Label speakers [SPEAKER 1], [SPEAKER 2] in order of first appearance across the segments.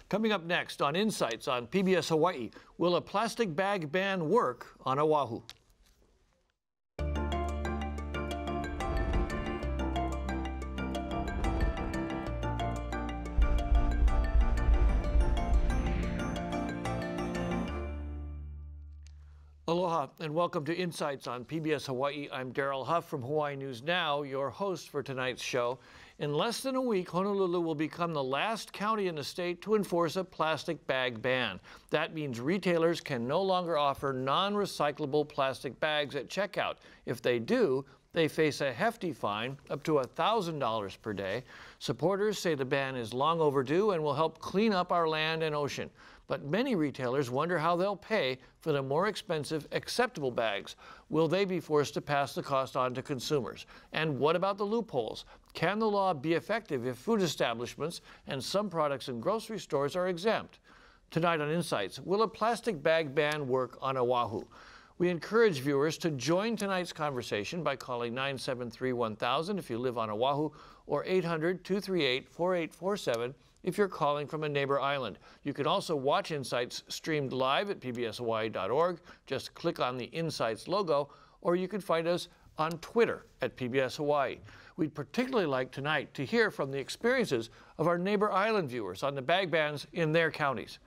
[SPEAKER 1] Coming up next on Insights on PBS Hawaii, will a plastic bag ban work on Oahu? Aloha and welcome to Insights on PBS Hawaii. I'm Daryl Huff from Hawaii News Now, your host for tonight's show. In less than a week, Honolulu will become the last county in the state to enforce a plastic bag ban. That means retailers can no longer offer non-recyclable plastic bags at checkout. If they do, they face a hefty fine, up to $1,000 per day. Supporters say the ban is long overdue and will help clean up our land and ocean. But many retailers wonder how they'll pay for the more expensive, acceptable bags. Will they be forced to pass the cost on to consumers? And what about the loopholes? Can the law be effective if food establishments and some products in grocery stores are exempt? Tonight on Insights, will a plastic bag ban work on Oahu? We encourage viewers to join tonight's conversation by calling 973-1000 if you live on Oahu, or 800-238-4847 if you're calling from a neighbor island. You can also watch Insights streamed live at pbshawaii.org. Just click on the Insights logo, or you can find us on Twitter at PBS Hawaii. We'd particularly like tonight to hear from the experiences of our neighbor island viewers on the bag bans in their counties.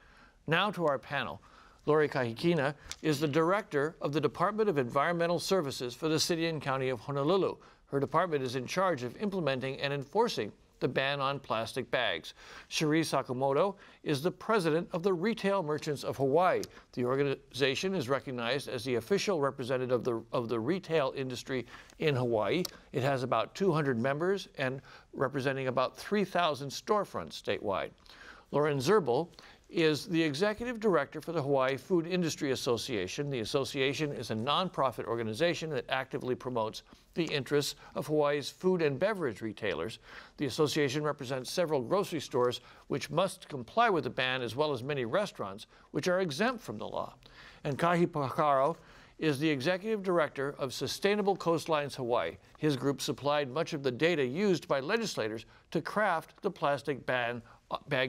[SPEAKER 1] Now to our panel. Lori Kahikina is the director of the Department of Environmental Services for the City and County of Honolulu. Her department is in charge of implementing and enforcing the ban on plastic bags. Cherie Sakamoto is the president of the Retail Merchants of Hawaii. The organization is recognized as the official representative of the retail industry in Hawaii. It has about 200 members and representing about 3,000 storefronts statewide. Lauren Zerbel is the executive director for the Hawaii Food Industry Association. The association is a nonprofit organization that actively promotes the interests of Hawaii's food and beverage retailers. The association represents several grocery stores which must comply with the ban, as well as many restaurants which are exempt from the law. And Kahi Pakaro is the executive director of Sustainable Coastlines Hawaii. His group supplied much of the data used by legislators to craft the plastic bag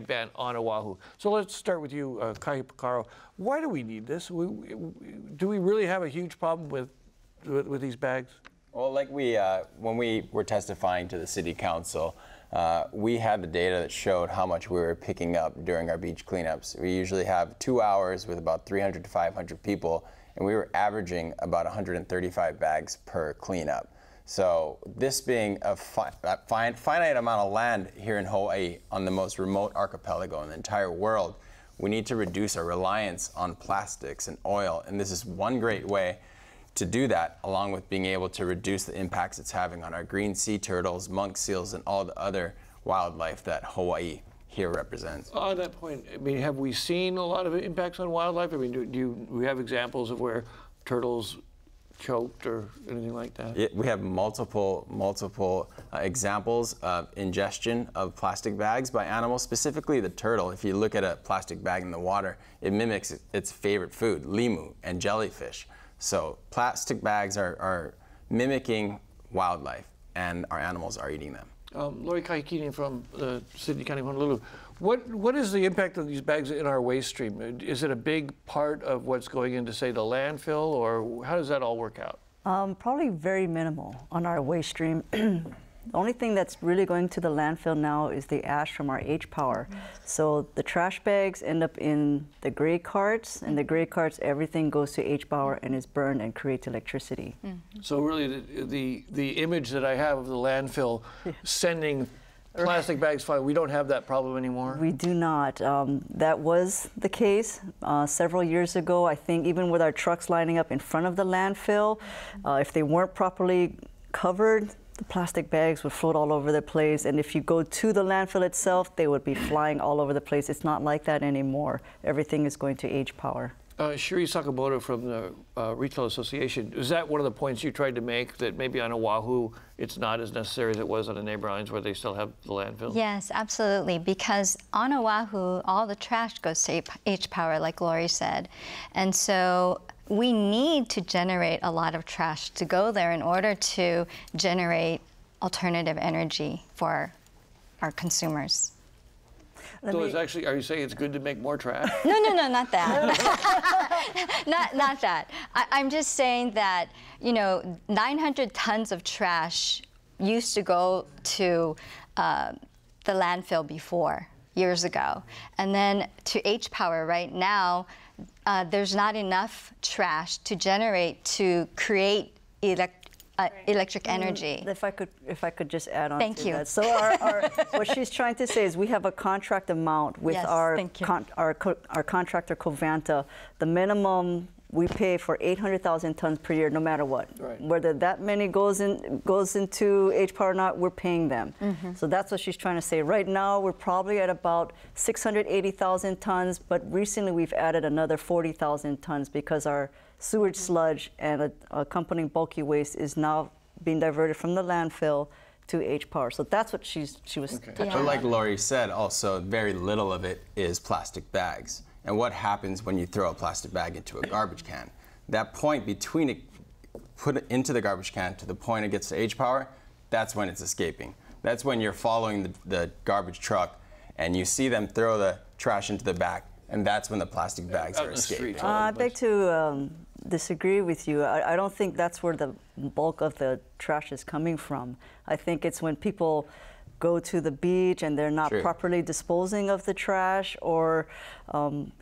[SPEAKER 1] ban on Oahu. So let's start with you, Kahi Pakaro. Why do we need this? Do we really have a huge problem with these bags?
[SPEAKER 2] Well, like when we were testifying to the city council, we had the data that showed how much we were picking up during our beach cleanups. We usually have 2 hours with about 300 to 500 people, and we were averaging about 135 bags per cleanup. So this being a finite amount of land here in Hawaii, on the most remote archipelago in the entire world, we need to reduce our reliance on plastics and oil. And this is one great way to do that, along with being able to reduce the impacts it's having on our green sea turtles, monk seals, and all the other wildlife that Hawaii here represents.
[SPEAKER 1] On that point, I mean, have we seen a lot of impacts on wildlife? I mean, do we have examples of where turtles choked or anything like that?
[SPEAKER 2] We have multiple examples of ingestion of plastic bags by animals, specifically the turtle. If you look at a plastic bag in the water, it mimics its favorite food, limu and jellyfish. So plastic bags are mimicking wildlife, and our animals are eating them.
[SPEAKER 1] Lori Kahikini from the City and County of Honolulu. What is the impact of these bags in our waste stream? Is it a big part of what's going into, say, the landfill, or how does that all work out?
[SPEAKER 3] Probably very minimal on our waste stream. The only thing that's really going to the landfill now is the ash from our H-Power. So the trash bags end up in the gray carts, and the gray carts, everything goes to H-Power and is burned and creates electricity.
[SPEAKER 1] So really the image that I have of the landfill sending plastic bags flying, we don't have that problem anymore?
[SPEAKER 3] We do not. That was the case several years ago. I think even with our trucks lining up in front of the landfill, if they weren't properly covered, the plastic bags would float all over the place, and if you go to the landfill itself, they would be flying all over the place. It's not like that anymore. Everything is going to H-Power.
[SPEAKER 1] Cherie Sakamoto from the Retail Association, is that one of the points you tried to make, that maybe on Oahu it's not as necessary as it was on the neighbor islands where they still have the landfill?
[SPEAKER 4] Yes, absolutely, because on Oahu, all the trash goes to H-Power, like Lori said. And so we need to generate a lot of trash to go there in order to generate alternative energy for our consumers.
[SPEAKER 1] So it's actually, are you saying it's good to make more trash?
[SPEAKER 4] No, not that. not that. I'm just saying that, 900 tons of trash used to go to the landfill before, years ago. And then to H-Power right now, there's not enough trash to generate to create electric energy.
[SPEAKER 3] If I could just add on
[SPEAKER 4] Thank
[SPEAKER 3] to
[SPEAKER 4] you.
[SPEAKER 3] that. So what she's trying to say is we have a contract amount with
[SPEAKER 4] Yes,
[SPEAKER 3] our
[SPEAKER 4] thank you.
[SPEAKER 3] our contractor Covanta. The minimum we pay for 800,000 tons per year, no matter what.
[SPEAKER 1] Right.
[SPEAKER 3] Whether that many goes into H-Power or not, we're paying them. So that's what she's trying to say. Right now, we're probably at about 680,000 tons, but recently we've added another 40,000 tons because our sewage sludge and accompanying bulky waste is now being diverted from the landfill to H-Power. So that's what she was touching
[SPEAKER 2] But like Lori said, also very little of it is plastic bags. And what happens when you throw a plastic bag into a garbage can? That point between it, put it into the garbage can to the point it gets to H-Power, that's when it's escaping. That's when you're following the garbage truck and you see them throw the trash into the back, and that's when the plastic bags are escaping.
[SPEAKER 3] I beg to disagree with you. I don't think that's where the bulk of the trash is coming from. I think it's when people go to the beach and they're not properly disposing of the trash, or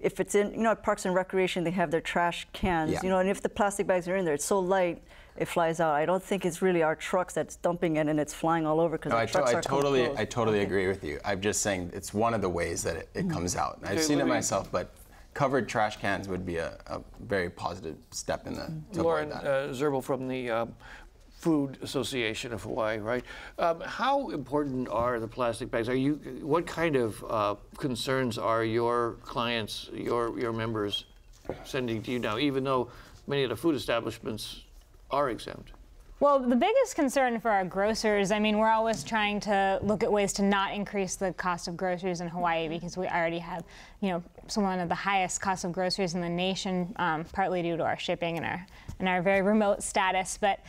[SPEAKER 3] if it's in, at Parks and Recreation, they have their trash cans, and if the plastic bags are in there, it's so light, it flies out. I don't think it's really our trucks that's dumping it and it's flying all over because the trucks are
[SPEAKER 2] I totally agree with you. I'm just saying it's one of the ways that it comes out. I've seen it myself, but covered trash cans would be a very positive step in to
[SPEAKER 1] Lauren
[SPEAKER 2] avoid that.
[SPEAKER 1] Zerbel from the Food Association of Hawaii, right? How important are the plastic bags? What kind of concerns are your clients, your members sending to you now, even though many of the food establishments are exempt?
[SPEAKER 5] Well, the biggest concern for our grocers, we're always trying to look at ways to not increase the cost of groceries in Hawaii because we already have, one of the highest costs of groceries in the nation, partly due to our shipping and our very remote status. But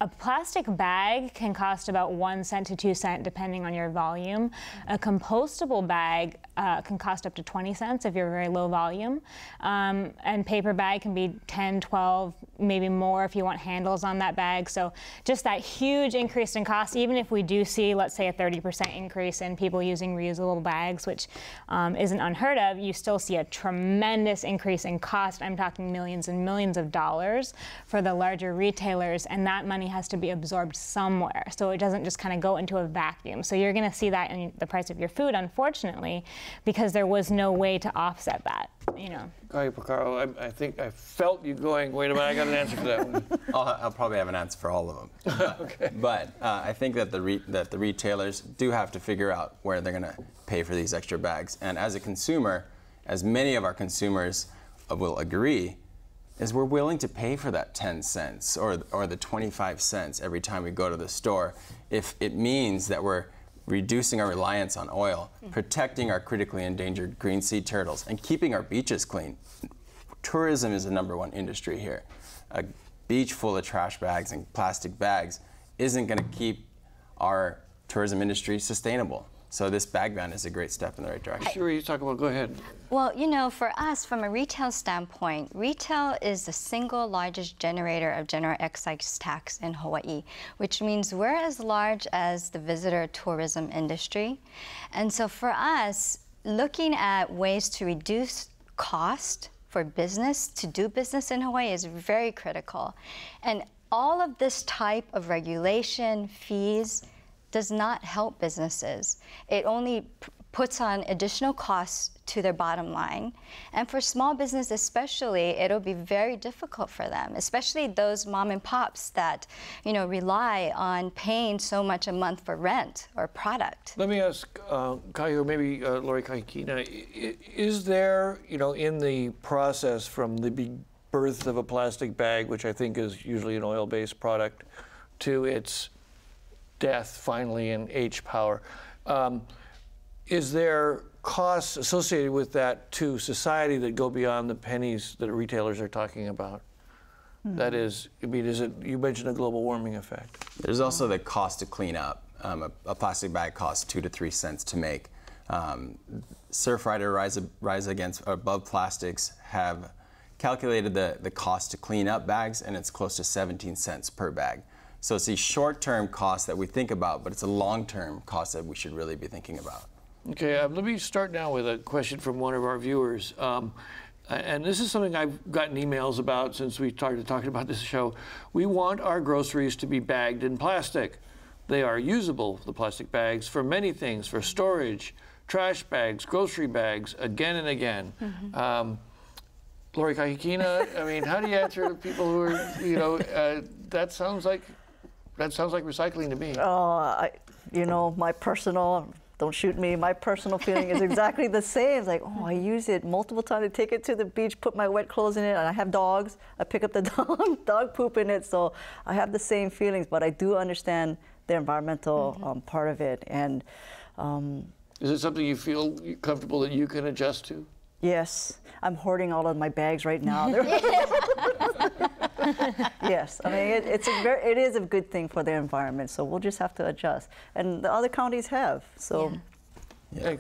[SPEAKER 5] a plastic bag can cost about 1 cent to 2 cents depending on your volume. A compostable bag can cost up to 20 cents if you're very low volume. And paper bag can be 10, 12, maybe more if you want handles on that bag. So just that huge increase in cost, even if we do see, let's say, a 30% increase in people using reusable bags, which isn't unheard of, you still see a tremendous increase in cost. I'm talking millions and millions of dollars for the larger retailers, and that money has to be absorbed somewhere. So it doesn't just kind of go into a vacuum. So you're going to see that in the price of your food, unfortunately, because there was no way to offset that,
[SPEAKER 1] Kai Picaro, I think I felt you going, wait a minute, I got an answer for that one.
[SPEAKER 2] I'll probably have an answer for all of them.
[SPEAKER 1] Okay.
[SPEAKER 2] But I think that the retailers do have to figure out where they're going to pay for these extra bags. And as a consumer, as many of our consumers will agree, is we're willing to pay for that 10 cents or the 25 cents every time we go to the store if it means that we're reducing our reliance on oil, protecting our critically endangered green sea turtles, and keeping our beaches clean. Tourism is the #1 industry here. A beach full of trash bags and plastic bags isn't going to keep our tourism industry sustainable. So this bag ban is a great step in the right direction.
[SPEAKER 1] Sure, you talk about, go ahead.
[SPEAKER 4] Well, for us, from a retail standpoint, retail is the single largest generator of general excise tax in Hawaii, which means we're as large as the visitor tourism industry. And so for us, looking at ways to reduce cost for business, to do business in Hawaii is very critical. And all of this type of regulation, fees, does not help businesses. It only puts on additional costs to their bottom line. And for small business especially, it'll be very difficult for them, especially those mom and pops that, rely on paying so much a month for rent or product.
[SPEAKER 1] Let me ask Kai, or maybe Lori Kaikina, is there, in the process from the birth of a plastic bag, which I think is usually an oil-based product, to its death finally in H-Power, is there costs associated with that to society that go beyond the pennies that retailers are talking about? That is, you mentioned a global warming effect.
[SPEAKER 2] There's also the cost to clean up. A plastic bag costs 2 to 3 cents to make. Surfrider Rise Against Above Plastics have calculated the cost to clean up bags, and it's close to 17 cents per bag. So it's a short-term cost that we think about, but it's a long-term cost that we should really be thinking about.
[SPEAKER 1] Okay, let me start now with a question from one of our viewers. And this is something I've gotten emails about since we started talking about this show. We want our groceries to be bagged in plastic. They are usable, the plastic bags, for many things, for storage, trash bags, grocery bags, again and again. Lori Kahikina, I mean, how do you answer to people who are, you know, that sounds like recycling to me.
[SPEAKER 3] You know, my personal, don't shoot me, my personal feeling is exactly the same. It's like, oh, I use it multiple times. I take it to the beach, put my wet clothes in it, and I have dogs. I pick up the dog poop in it, so I have the same feelings, but I do understand the environmental part of it. And
[SPEAKER 1] is it something you feel comfortable that you can adjust to?
[SPEAKER 3] Yes, I'm hoarding all of my bags right now. Yes, I mean it is a good thing for the environment. So we'll just have to adjust, and the other counties have. So.
[SPEAKER 1] Yeah.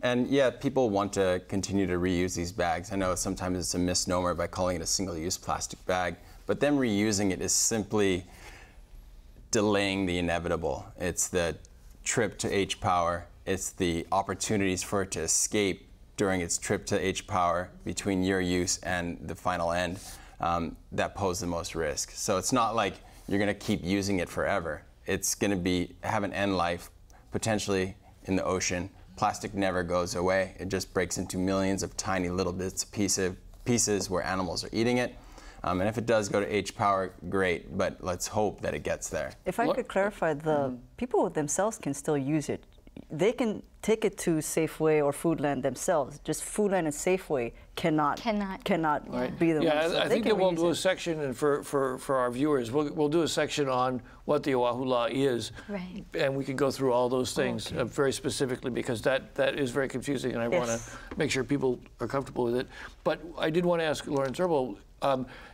[SPEAKER 2] And yeah, people want to continue to reuse these bags. I know sometimes it's a misnomer by calling it a single-use plastic bag, but them reusing it is simply delaying the inevitable. It's the trip to H-Power. It's the opportunities for it to escape during its trip to H-Power between your use and the final end that pose the most risk. So it's not like you're going to keep using it forever. It's going to have an end life, potentially in the ocean. Plastic never goes away. It just breaks into millions of tiny little bits, pieces where animals are eating it. And if it does go to H-Power, great, but let's hope that it gets there.
[SPEAKER 3] If I could clarify, the people themselves can still use it. They can take it to Safeway or Foodland themselves. Just Foodland and Safeway cannot be the ones. So
[SPEAKER 1] I think that we'll do a section, and for our viewers, we'll do a section on what the Oahu law is, and we can go through all those things very specifically, because that is very confusing, and I want to make sure people are comfortable with it. But I did want to ask Lauren Zerbo,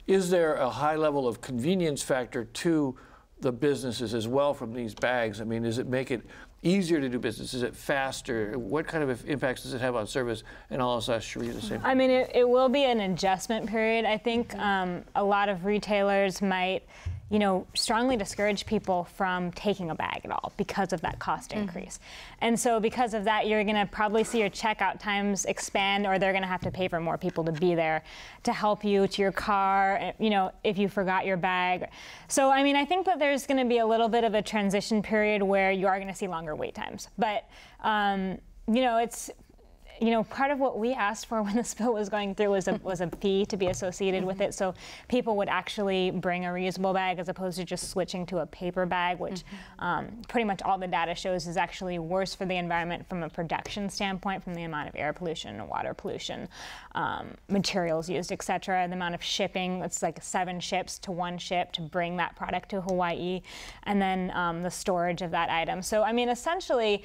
[SPEAKER 1] is there a high level of convenience factor to the businesses as well from these bags? I mean, does it make it easier to do business? Is it faster? What kind of impacts does it have on service? And I'll also ask Sharia the same.
[SPEAKER 5] I mean, it will be an adjustment period. I think a lot of retailers might, you know, strongly discourage people from taking a bag at all because of that cost increase. And so because of that, you're going to probably see your checkout times expand, or they're going to have to pay for more people to be there to help you to your car, you know, if you forgot your bag. So, I mean, I think that there's going to be a little bit of a transition period where you are going to see longer wait times. But, you know, it's, you know, part of what we asked for when this bill was going through was a fee to be associated with it, so people would actually bring a reusable bag as opposed to just switching to a paper bag, which pretty much all the data shows is actually worse for the environment from a production standpoint, from the amount of air pollution, water pollution, materials used, et cetera. The amount of shipping, it's like 7 ships to 1 ship to bring that product to Hawaii, and then the storage of that item. So, I mean, essentially,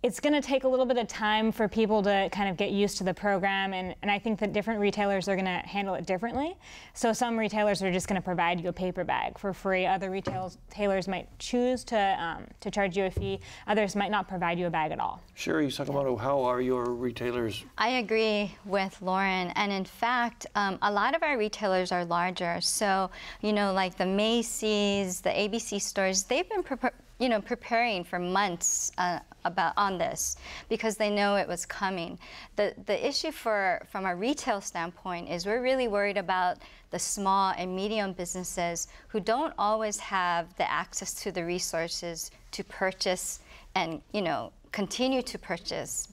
[SPEAKER 5] it's going to take a little bit of time for people to kind of get used to the program, and I think that different retailers are going to handle it differently. So some retailers are just going to provide you a paper bag for free. Other retailers might choose to charge you a fee. Others might not provide you a bag at all.
[SPEAKER 1] Sherry Sakamoto, how are your retailers?
[SPEAKER 4] I agree with Lauren, and in fact, a lot of our retailers are larger. So, you know, like the Macy's, the ABC stores, they've been preparing for months on this because they know it was coming. The issue from a retail standpoint is we're really worried about the small and medium businesses who don't always have the access to the resources to purchase and, you know, continue to purchase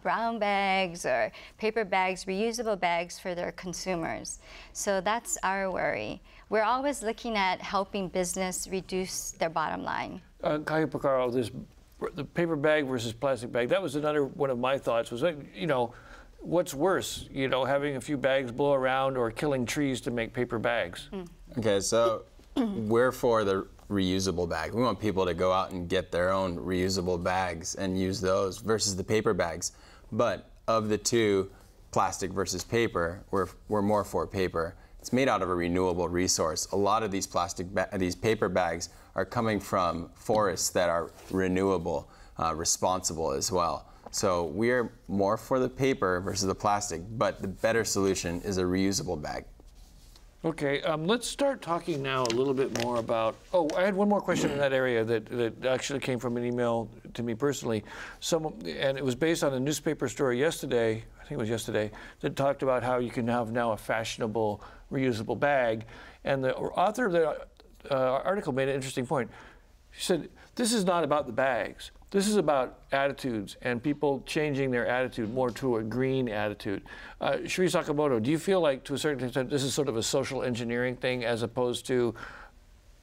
[SPEAKER 4] brown bags or paper bags, reusable bags for their consumers. So that's our worry. We're always looking at helping business reduce their bottom line.
[SPEAKER 1] Kaya Picaro, the paper bag versus plastic bag, that was another one of my thoughts was, you know, what's worse, you know, having a few bags blow around or killing trees to make paper bags?
[SPEAKER 2] Okay, so we're for the reusable bag. We want people to go out and get their own reusable bags and use those versus the paper bags. But of the two, plastic versus paper, we're more for paper. It's made out of a renewable resource. A lot of these these paper bags are coming from forests that are renewable. responsible as well. So we're more for the paper versus the plastic, but the better solution is a reusable bag.
[SPEAKER 1] Okay, let's start talking now a little bit more about, I had one more question in that area that actually came from an email to me personally. And it was based on a newspaper story yesterday, I think it was yesterday, that talked about how you can have now a fashionable reusable bag. And the author of the article made an interesting point. She said, this is not about the bags. This is about attitudes and people changing their attitude more to a green attitude. Sri Sakamoto, do you feel like to a certain extent this is sort of a social engineering thing as opposed to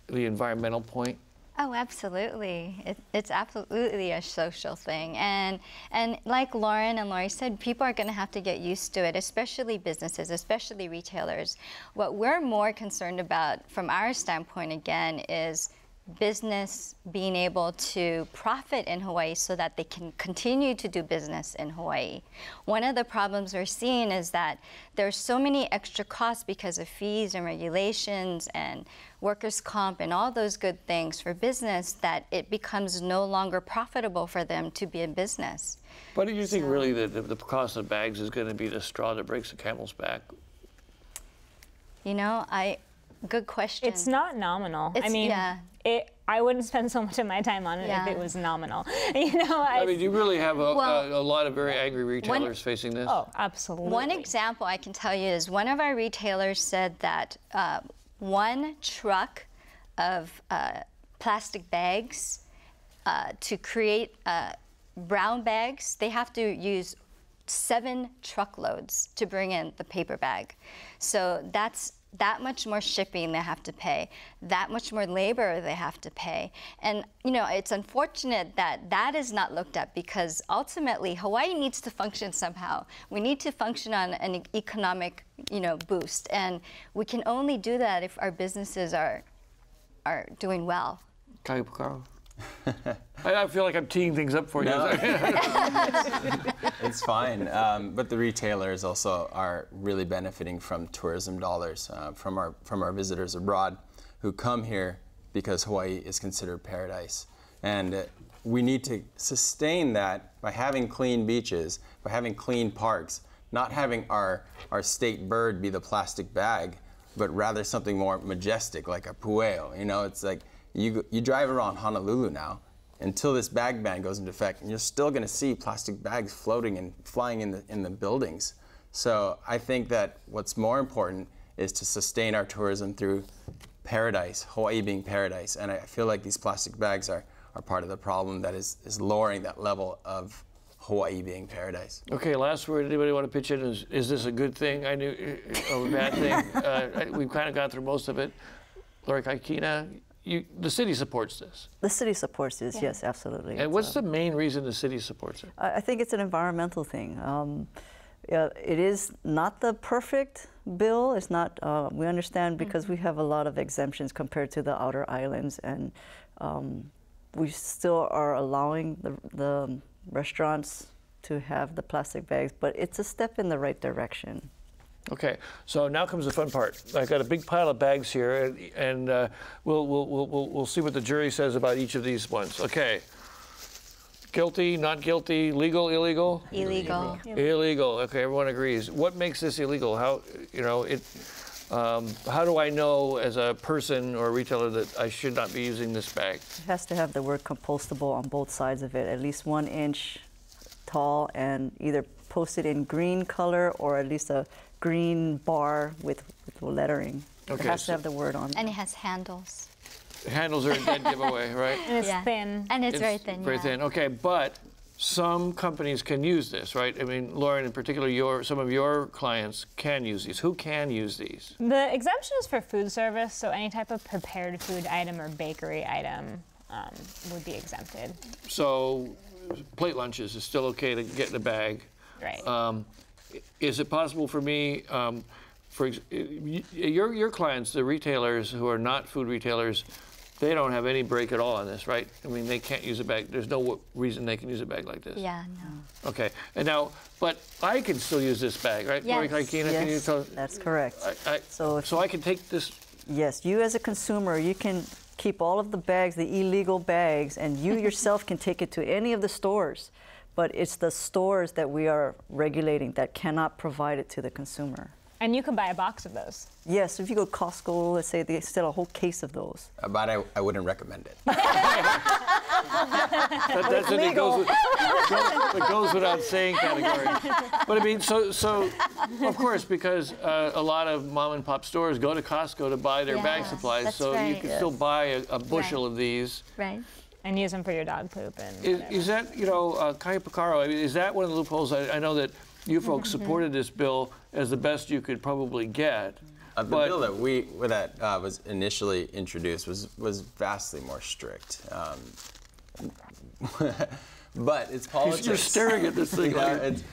[SPEAKER 1] the environmental point?
[SPEAKER 4] Oh, absolutely. It's absolutely a social thing. And like Lauren and Laurie said, people are going to have to get used to it, especially businesses, especially retailers. What we're more concerned about from our standpoint, again, is business being able to profit in Hawaii so that they can continue to do business in Hawaii. One of the problems we're seeing is that there's so many extra costs because of fees and regulations and workers' comp and all those good things for business that it becomes no longer profitable for them to be in business.
[SPEAKER 1] But do you think really that the cost of bags is going to be the straw that breaks the camel's back?
[SPEAKER 4] You know, good question.
[SPEAKER 5] It's not nominal.
[SPEAKER 4] I mean, yeah.
[SPEAKER 5] I wouldn't spend so much of my time on it if it was nominal. You know,
[SPEAKER 1] I mean, you really have a lot of very angry retailers facing this.
[SPEAKER 5] Oh, absolutely.
[SPEAKER 4] One example I can tell you is one of our retailers said that one truck of plastic bags to create brown bags, they have to use 7 truckloads to bring in the paper bag. So that's that much more shipping they have to pay, that much more labor they have to pay. And, you know, it's unfortunate that that is not looked at because ultimately Hawaii needs to function somehow. We need to function on an economic, boost. And we can only do that if our businesses are doing well.
[SPEAKER 1] Kai Pukaro. I feel like I'm teeing things up for you.
[SPEAKER 2] No. It's fine. But the retailers also are really benefiting from tourism dollars from our visitors abroad who come here because Hawaii is considered paradise. And we need to sustain that by having clean beaches, by having clean parks, not having our state bird be the plastic bag, but rather something more majestic like a pueo. It's like you drive around Honolulu now until this bag ban goes into effect, and you're still going to see plastic bags floating and flying in the buildings. So I think that what's more important is to sustain our tourism through paradise, Hawaii being paradise. And I feel like these plastic bags are part of the problem that is lowering that level of Hawaii being paradise.
[SPEAKER 1] Okay, last word. Anybody want to pitch in? Is this a good thing? Or a bad thing? We've kind of gone through most of it. Lori Kaikina, the city supports this.
[SPEAKER 3] The city supports this, yes, absolutely.
[SPEAKER 1] And what's the main reason the city supports it?
[SPEAKER 3] I think it's an environmental thing. It is not the perfect bill. It's not, we understand because we have a lot of exemptions compared to the outer islands, and we still are allowing the restaurants to have the plastic bags, but it's a step in the right direction.
[SPEAKER 1] Okay, so now comes the fun part. I've got a big pile of bags here, and we'll see what the jury says about each of these ones. Okay, guilty, not guilty, legal, illegal?
[SPEAKER 4] Illegal.
[SPEAKER 1] Illegal. Okay, everyone agrees. What makes this illegal? How do I know as a person or a retailer that I should not be using this bag?
[SPEAKER 3] It has to have the word compostable on both sides of it, at least 1 inch tall, and either posted in green color or at least a green bar with lettering.
[SPEAKER 1] Okay,
[SPEAKER 3] it has to have the word on it.
[SPEAKER 4] And it has handles.
[SPEAKER 1] Handles are a dead giveaway, right?
[SPEAKER 5] And it's thin.
[SPEAKER 4] And it's very thin.
[SPEAKER 1] Very thin. Okay, but some companies can use this, right? I mean, Lauren, in particular, some of your clients can use these. Who can use these?
[SPEAKER 5] The exemption is for food service, so any type of prepared food item or bakery item would be exempted. So
[SPEAKER 1] plate lunches is still okay to get in a bag.
[SPEAKER 5] Right.
[SPEAKER 1] Is it possible for me, your clients, the retailers who are not food retailers, they don't have any break at all on this, right? I mean, they can't use a bag. There's no reason they can use a bag like this.
[SPEAKER 4] Yeah, no.
[SPEAKER 1] Okay, and now, but I can still use this bag, right?
[SPEAKER 4] Yes.
[SPEAKER 1] Lori Kaikina,
[SPEAKER 3] yes,
[SPEAKER 1] can you tell?
[SPEAKER 3] that's correct.
[SPEAKER 1] So I can take this.
[SPEAKER 3] Yes, you as a consumer, you can keep all of the bags, the illegal bags, and you yourself can take it to any of the stores. But it's the stores that we are regulating that cannot provide it to the consumer.
[SPEAKER 5] And you can buy a box of those.
[SPEAKER 3] Yes, if you go to Costco, let's say they sell a whole case of those.
[SPEAKER 2] But I wouldn't recommend it.
[SPEAKER 1] That's in the goes without saying category. But I mean, so of course, because a lot of mom and pop stores go to Costco to buy their bag supplies,
[SPEAKER 4] that's
[SPEAKER 1] so you
[SPEAKER 4] right.
[SPEAKER 1] can still buy a bushel of these.
[SPEAKER 4] Right.
[SPEAKER 5] And use them for your dog poop and
[SPEAKER 1] Is that, Kai Picaro, I mean, is that one of the loopholes? I know that you folks supported this bill as the best you could probably get.
[SPEAKER 2] The bill that was initially introduced was vastly more strict. But it's politics.
[SPEAKER 1] You're staring at this thing.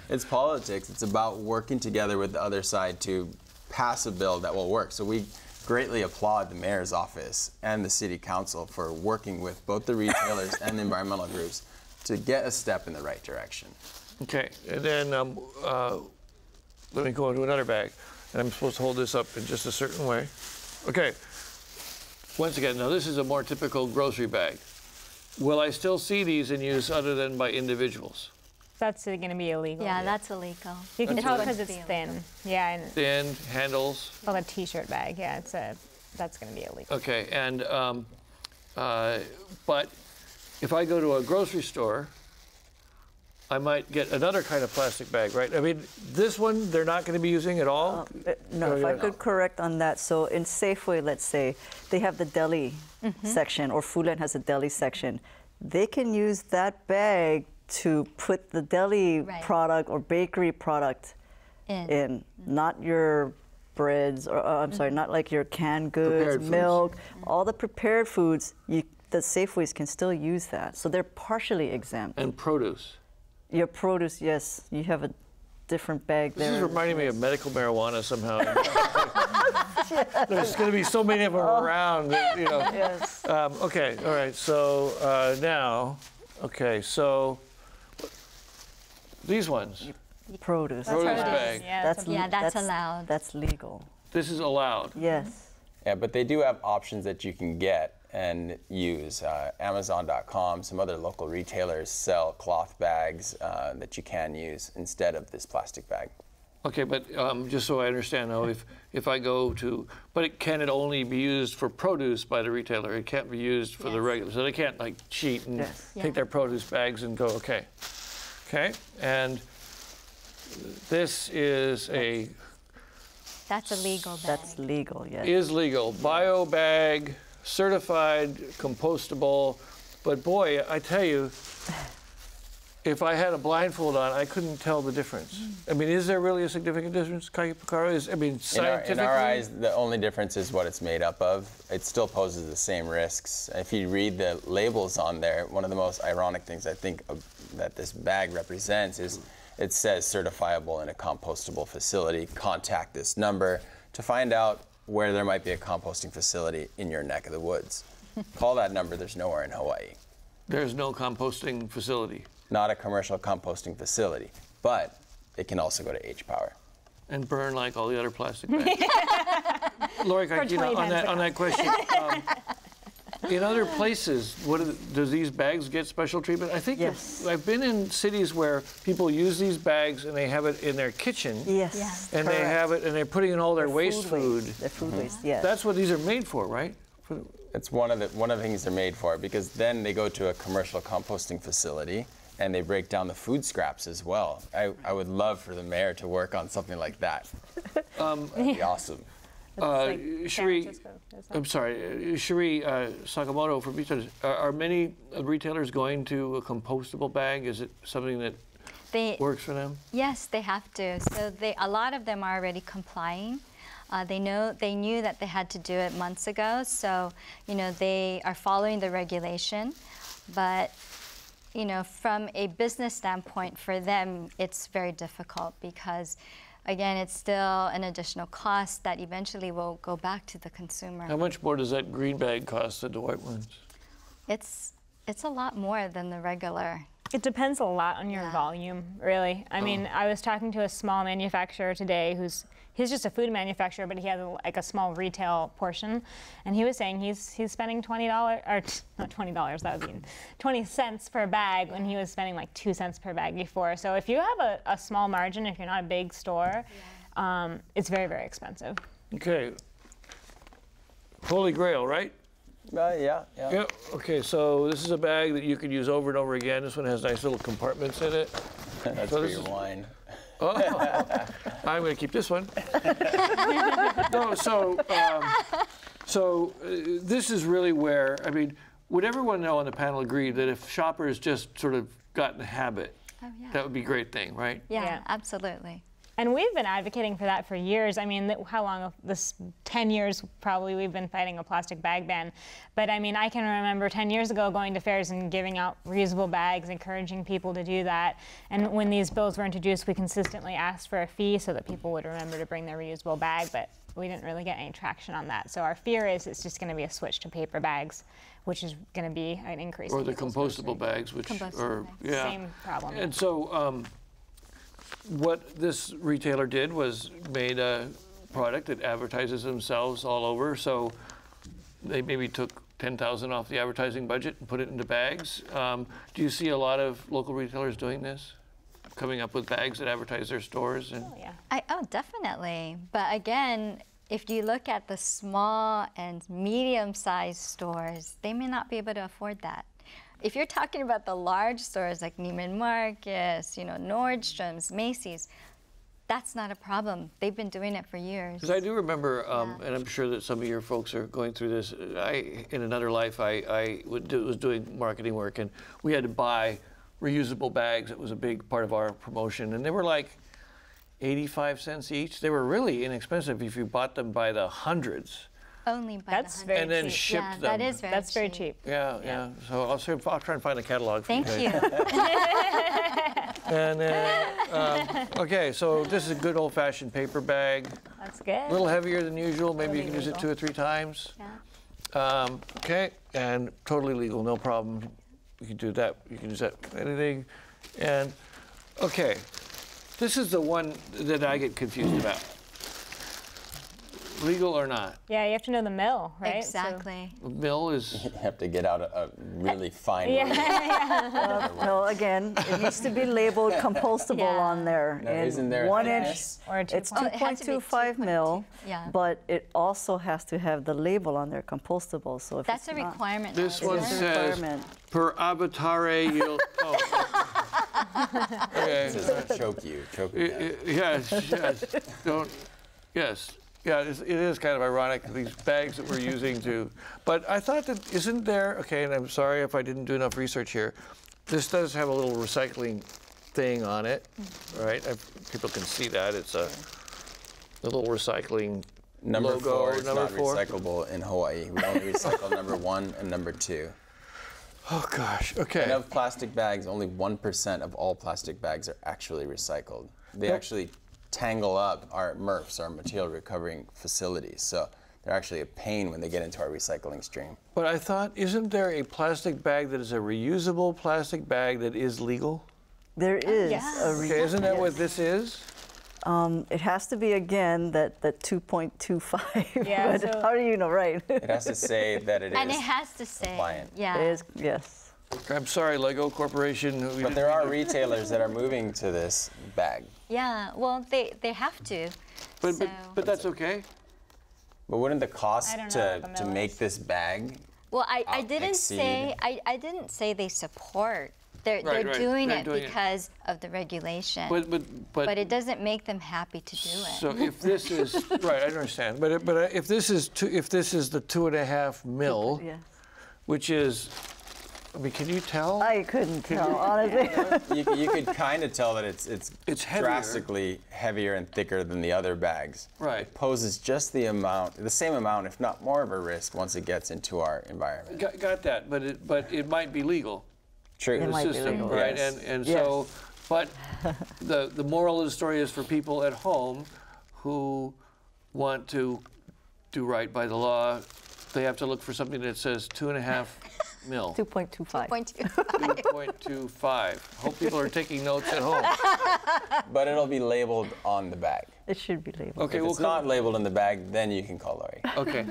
[SPEAKER 2] It's politics. It's about working together with the other side to pass a bill that will work. So we greatly applaud the mayor's office and the city council for working with both the retailers and the environmental groups to get a step in the right direction.
[SPEAKER 1] Okay, and then let me go into another bag. And I'm supposed to hold this up in just a certain way. Okay, once again, now this is a more typical grocery bag. Will I still see these in use other than by individuals?
[SPEAKER 5] That's going to be illegal.
[SPEAKER 4] Yeah, that's illegal.
[SPEAKER 5] You can
[SPEAKER 4] It's
[SPEAKER 5] tell
[SPEAKER 4] going
[SPEAKER 5] because
[SPEAKER 4] to
[SPEAKER 5] it's
[SPEAKER 4] be
[SPEAKER 5] thin.
[SPEAKER 4] illegal.
[SPEAKER 5] Yeah, and
[SPEAKER 1] Thin, handles.
[SPEAKER 5] it's called a t-shirt bag. Yeah, that's going to be illegal.
[SPEAKER 1] Okay, and but if I go to a grocery store, I might get another kind of plastic bag, right? I mean, this one they're not going to be using at all?
[SPEAKER 3] No, if I could correct on that. So in Safeway, let's say, they have the deli section, or Foodland has a deli section. They can use that bag to put the deli
[SPEAKER 4] Right.
[SPEAKER 3] product or bakery product in, not your breads, or I'm sorry, not like your canned goods,
[SPEAKER 1] Prepared foods.
[SPEAKER 3] milk, all the prepared foods, the Safeways can still use that. So they're partially exempt.
[SPEAKER 1] And produce.
[SPEAKER 3] Your produce, yes, you have a different bag there.
[SPEAKER 1] This is reminding me of medical marijuana somehow. There's going to be so many of them around, that,
[SPEAKER 3] Yes.
[SPEAKER 1] Okay, all right. So now, okay, so these ones,
[SPEAKER 3] Produce.
[SPEAKER 1] produce bag.
[SPEAKER 5] Yeah,
[SPEAKER 4] that's allowed.
[SPEAKER 3] That's legal.
[SPEAKER 1] This is allowed.
[SPEAKER 3] Yes.
[SPEAKER 2] Yeah, but they do have options that you can get and use. Amazon.com, some other local retailers sell cloth bags that you can use instead of this plastic bag.
[SPEAKER 1] Okay, but just so I understand now, if I go to, but can it only be used for produce by the retailer? It can't be used for the regular, so they can't like cheat and take their produce bags and go, okay. Okay, and this is
[SPEAKER 4] That's a legal bag.
[SPEAKER 3] That's legal, yes.
[SPEAKER 1] is legal. Bio bag, certified, compostable. But boy, I tell you, if I had a blindfold on, I couldn't tell the difference. I mean, is there really a significant difference, Kai Picaro? I mean, scientifically?
[SPEAKER 2] In our eyes, the only difference is what it's made up of. It still poses the same risks. If you read the labels on there, one of the most ironic things I think that this bag represents is it says certifiable in a compostable facility. Contact this number to find out where there might be a composting facility in your neck of the woods. Call that number. There's nowhere in Hawaii.
[SPEAKER 1] There's no composting facility.
[SPEAKER 2] Not a commercial composting facility, but it can also go to H-Power.
[SPEAKER 1] And burn like all the other plastic bags. Lori, on that question, in other places, does these bags get special treatment? I think
[SPEAKER 3] Yes.
[SPEAKER 1] I've been in cities where people use these bags and they have it in their kitchen.
[SPEAKER 3] Yes.
[SPEAKER 4] Yeah.
[SPEAKER 1] And they have it and they're putting in all their waste food.
[SPEAKER 3] Their food waste, yes.
[SPEAKER 1] That's what these are made for, right?
[SPEAKER 2] It's one of the things they're made for, because then they go to a commercial composting facility and they break down the food scraps as well. I would love for the mayor to work on something like that. That'd be awesome.
[SPEAKER 1] Cherie Sakamoto from retailers. Are many retailers going to a compostable bag? Is it something that works for them?
[SPEAKER 4] Yes, they have to. So a lot of them are already complying. They knew that they had to do it months ago. So they are following the regulation, but from a business standpoint, for them, it's very difficult because, again, it's still an additional cost that eventually will go back to the consumer.
[SPEAKER 1] How much more does that green bag cost than the white ones?
[SPEAKER 4] It's a lot more than the regular.
[SPEAKER 5] It depends a lot on your volume, really. I mean, I was talking to a small manufacturer today he's just a food manufacturer, but he has like a small retail portion, and he was saying he's spending $20, or not $20, that would be 20 cents per bag when he was spending like 2 cents per bag before. So if you have a small margin, if you're not a big store, it's very, very expensive.
[SPEAKER 1] Okay. Holy Grail, right?
[SPEAKER 2] Yeah.
[SPEAKER 1] Yeah. Okay, so this is a bag that you could use over and over again. This one has nice little compartments in it.
[SPEAKER 2] That's
[SPEAKER 1] So
[SPEAKER 2] for
[SPEAKER 1] this
[SPEAKER 2] your
[SPEAKER 1] is-
[SPEAKER 2] wine.
[SPEAKER 1] Oh, I'm going to keep this one. No, so this is really where, I mean, would everyone know on the panel agree that if shoppers just sort of got in the habit, that would be a great thing, right?
[SPEAKER 4] Yeah, absolutely.
[SPEAKER 5] And we've been advocating for that for years. I mean, how long? This 10 years probably we've been fighting a plastic bag ban. But I mean, I can remember 10 years ago going to fairs and giving out reusable bags, encouraging people to do that. And when these bills were introduced, we consistently asked for a fee so that people would remember to bring their reusable bag, but we didn't really get any traction on that. So our fear is it's just going to be a switch to paper bags, which is going to be an increase.
[SPEAKER 1] Or
[SPEAKER 5] in
[SPEAKER 1] the
[SPEAKER 5] people's
[SPEAKER 1] compostable bags, which
[SPEAKER 4] Compostable
[SPEAKER 1] are,
[SPEAKER 4] bags.
[SPEAKER 1] yeah.
[SPEAKER 5] Same problem.
[SPEAKER 1] And so what this retailer did was made a product that advertises themselves all over. So they maybe took $10,000 off the advertising budget and put it into bags. Do you see a lot of local retailers doing this? Coming up with bags that advertise their stores? And
[SPEAKER 5] Oh, yeah.
[SPEAKER 4] Oh, definitely. But again, if you look at the small and medium-sized stores, they may not be able to afford that. If you're talking about the large stores like Neiman Marcus, Nordstrom's, Macy's, that's not a problem. They've been doing it for years.
[SPEAKER 1] Because I do remember, and I'm sure that some of your folks are going through this. In another life, I was doing marketing work, and we had to buy reusable bags. It was a big part of our promotion, and they were like 85 cents each. They were really inexpensive if you bought them by the hundreds.
[SPEAKER 4] Only by
[SPEAKER 5] That's
[SPEAKER 4] the
[SPEAKER 5] very
[SPEAKER 1] And then
[SPEAKER 5] cheap.
[SPEAKER 1] shipped
[SPEAKER 4] Yeah,
[SPEAKER 1] them.
[SPEAKER 4] that is very
[SPEAKER 5] That's very
[SPEAKER 4] cheap.
[SPEAKER 5] cheap.
[SPEAKER 1] Yeah. So I'll try and find a catalog for
[SPEAKER 4] Thank
[SPEAKER 1] you.
[SPEAKER 4] you.
[SPEAKER 1] And then, okay, so this is a good old-fashioned paper bag.
[SPEAKER 5] That's good.
[SPEAKER 1] A little heavier than usual. Maybe you can
[SPEAKER 5] Totally
[SPEAKER 1] use it 2 or 3 times.
[SPEAKER 4] Yeah.
[SPEAKER 1] Okay, and totally legal, no problem. You can do that. You can use that for anything. And okay, this is the one that I get confused about. Legal or not?
[SPEAKER 5] Yeah, you have to know the mill, right? So-
[SPEAKER 4] Exactly.
[SPEAKER 1] Mill is.
[SPEAKER 2] You have to get out a really fine
[SPEAKER 5] Yeah.
[SPEAKER 2] word.
[SPEAKER 3] No, again, it needs to be labeled compostable
[SPEAKER 4] Yeah.
[SPEAKER 3] on there.
[SPEAKER 2] Now,
[SPEAKER 3] and
[SPEAKER 2] isn't there a
[SPEAKER 3] 1 inch,
[SPEAKER 2] thickness?
[SPEAKER 5] Or a
[SPEAKER 3] it's
[SPEAKER 5] 2.2.
[SPEAKER 4] it has to be
[SPEAKER 3] 2.25 mil,
[SPEAKER 4] 2.2, yeah.
[SPEAKER 3] but it also has to have the label on there, compostable. So if
[SPEAKER 4] That's
[SPEAKER 3] it's
[SPEAKER 4] a
[SPEAKER 3] not,
[SPEAKER 4] requirement.
[SPEAKER 1] This
[SPEAKER 4] nowadays,
[SPEAKER 1] one
[SPEAKER 3] it's a
[SPEAKER 4] isn't it?
[SPEAKER 1] says
[SPEAKER 3] requirement.
[SPEAKER 1] per avatare you'll. Okay.
[SPEAKER 2] It says choke you to death.
[SPEAKER 1] Yes. Don't. Yes. Yeah, it is kind of ironic, these bags that we're using to. But I thought that, isn't there, okay, and I'm sorry if I didn't do enough research here, this does have a little recycling thing on it, right? People can see that. It's a little recycling
[SPEAKER 2] Number
[SPEAKER 1] logo.
[SPEAKER 2] 4 is
[SPEAKER 1] number
[SPEAKER 2] not
[SPEAKER 1] 4.
[SPEAKER 2] recyclable in Hawaii. We only recycle number 1 and number 2.
[SPEAKER 1] Oh, gosh,
[SPEAKER 2] And
[SPEAKER 1] okay.
[SPEAKER 2] of plastic bags, only 1% of all plastic bags are actually recycled. They actually tangle up our MRFs, our material recovering facilities. So they're actually a pain when they get into our recycling stream.
[SPEAKER 1] But I thought, isn't there a plastic bag that is a reusable plastic bag that is legal?
[SPEAKER 3] There is
[SPEAKER 4] yes.
[SPEAKER 3] a
[SPEAKER 1] Okay, isn't that what
[SPEAKER 3] yes.
[SPEAKER 1] this is?
[SPEAKER 3] It has to be, again, that 2.25.
[SPEAKER 5] Yeah,
[SPEAKER 3] But
[SPEAKER 5] so-
[SPEAKER 3] how do you know, right?
[SPEAKER 2] It has to say that it is.
[SPEAKER 4] And it has to say,
[SPEAKER 2] compliant.
[SPEAKER 4] yeah.
[SPEAKER 3] It is, yes.
[SPEAKER 1] I'm sorry, Lego Corporation.
[SPEAKER 2] But there are retailers that are moving to this bag.
[SPEAKER 4] Yeah, well, they have to.
[SPEAKER 1] But
[SPEAKER 4] so,
[SPEAKER 1] that's okay.
[SPEAKER 2] But wouldn't the cost
[SPEAKER 5] I don't know what the
[SPEAKER 2] to
[SPEAKER 5] mill
[SPEAKER 2] make
[SPEAKER 5] is.
[SPEAKER 2] this bag?
[SPEAKER 4] well, I didn't
[SPEAKER 2] exceed-
[SPEAKER 4] say I didn't say they support. They're
[SPEAKER 1] Right,
[SPEAKER 4] doing
[SPEAKER 1] they're
[SPEAKER 4] it
[SPEAKER 1] doing it.
[SPEAKER 4] because of the regulation.
[SPEAKER 1] But
[SPEAKER 4] it doesn't make them happy to do it.
[SPEAKER 1] so if this is right, I understand. But if this is the 2.5 mil,
[SPEAKER 3] Yes.
[SPEAKER 1] which is, I mean, can you tell?
[SPEAKER 3] I couldn't tell, honestly.
[SPEAKER 2] You could kind of tell that it's
[SPEAKER 1] heavier.
[SPEAKER 2] drastically heavier and thicker than the other bags.
[SPEAKER 1] Right.
[SPEAKER 2] It poses just the same amount, if not more of a risk once it gets into our environment.
[SPEAKER 1] Got that, but it might be legal.
[SPEAKER 2] True.
[SPEAKER 3] It might be
[SPEAKER 1] System,
[SPEAKER 3] legal.
[SPEAKER 1] right?
[SPEAKER 2] Yes.
[SPEAKER 1] And
[SPEAKER 3] Yes.
[SPEAKER 1] so, but the moral of the story is for people at home who want to do right by the law, they have to look for something that says 2.5 mil?
[SPEAKER 3] 2.25.
[SPEAKER 1] 2.25. Hope people are taking notes at home.
[SPEAKER 2] But it'll be labeled on the bag.
[SPEAKER 3] It should be labeled.
[SPEAKER 1] Okay,
[SPEAKER 2] If it's not labeled in the bag, then you can call Lori.
[SPEAKER 1] Okay,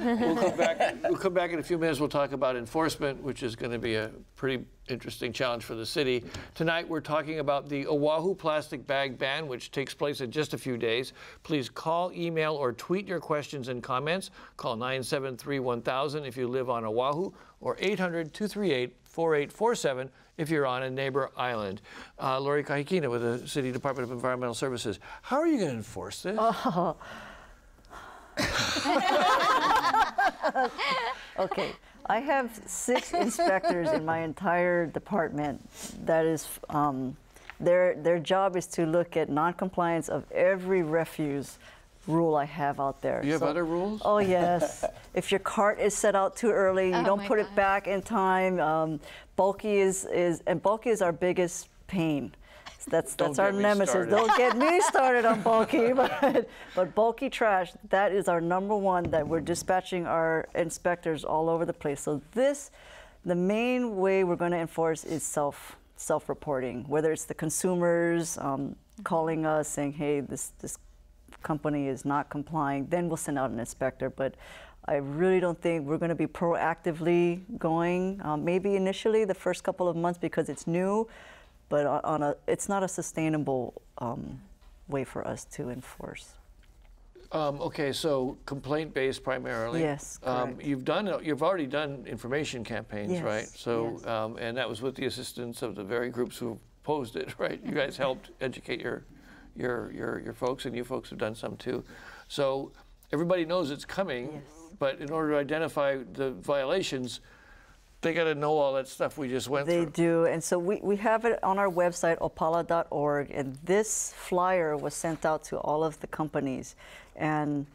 [SPEAKER 1] we'll come back in a few minutes. We'll talk about enforcement, which is going to be a pretty interesting challenge for the city. Tonight, we're talking about the Oahu plastic bag ban, which takes place in just a few days. Please call, email, or tweet your questions and comments. Call 973-1000 if you live on Oahu, or 800-238-4847 if you're on a neighbor island. Lori Kahikina with the City Department of Environmental Services. How are you going to enforce this?
[SPEAKER 3] Oh. Okay, I have 6 inspectors in my entire department. That is, their job is to look at non-compliance of every refuse rule I have out there.
[SPEAKER 1] You have other rules?
[SPEAKER 3] Oh yes. If your cart is set out too early, you don't put it back in time. Bulky is our biggest pain. That's our nemesis. Don't get me started on bulky, but bulky trash, that is our #1 that we're dispatching our inspectors all over the place. So the main way we're going to enforce is self-reporting, whether it's the consumers calling us saying, hey, this company is not complying, then we'll send out an inspector. But I really don't think we're going to be proactively going, maybe initially the first couple of months because it's new, but it's not a sustainable way for us to enforce.
[SPEAKER 1] Okay, so complaint-based primarily.
[SPEAKER 3] Yes, correct.
[SPEAKER 1] You've already done information campaigns,
[SPEAKER 3] Yes,
[SPEAKER 1] right? So,
[SPEAKER 3] yes.
[SPEAKER 1] And that was with the assistance of the very groups who opposed it, right? You guys helped educate your folks, and you folks have done some too. So everybody knows it's coming,
[SPEAKER 3] Yes.
[SPEAKER 1] but in order to identify the violations, they got to know all that stuff we just went through.
[SPEAKER 3] They do, and so we have it on our website, opala.org, and this flyer was sent out to all of the companies, and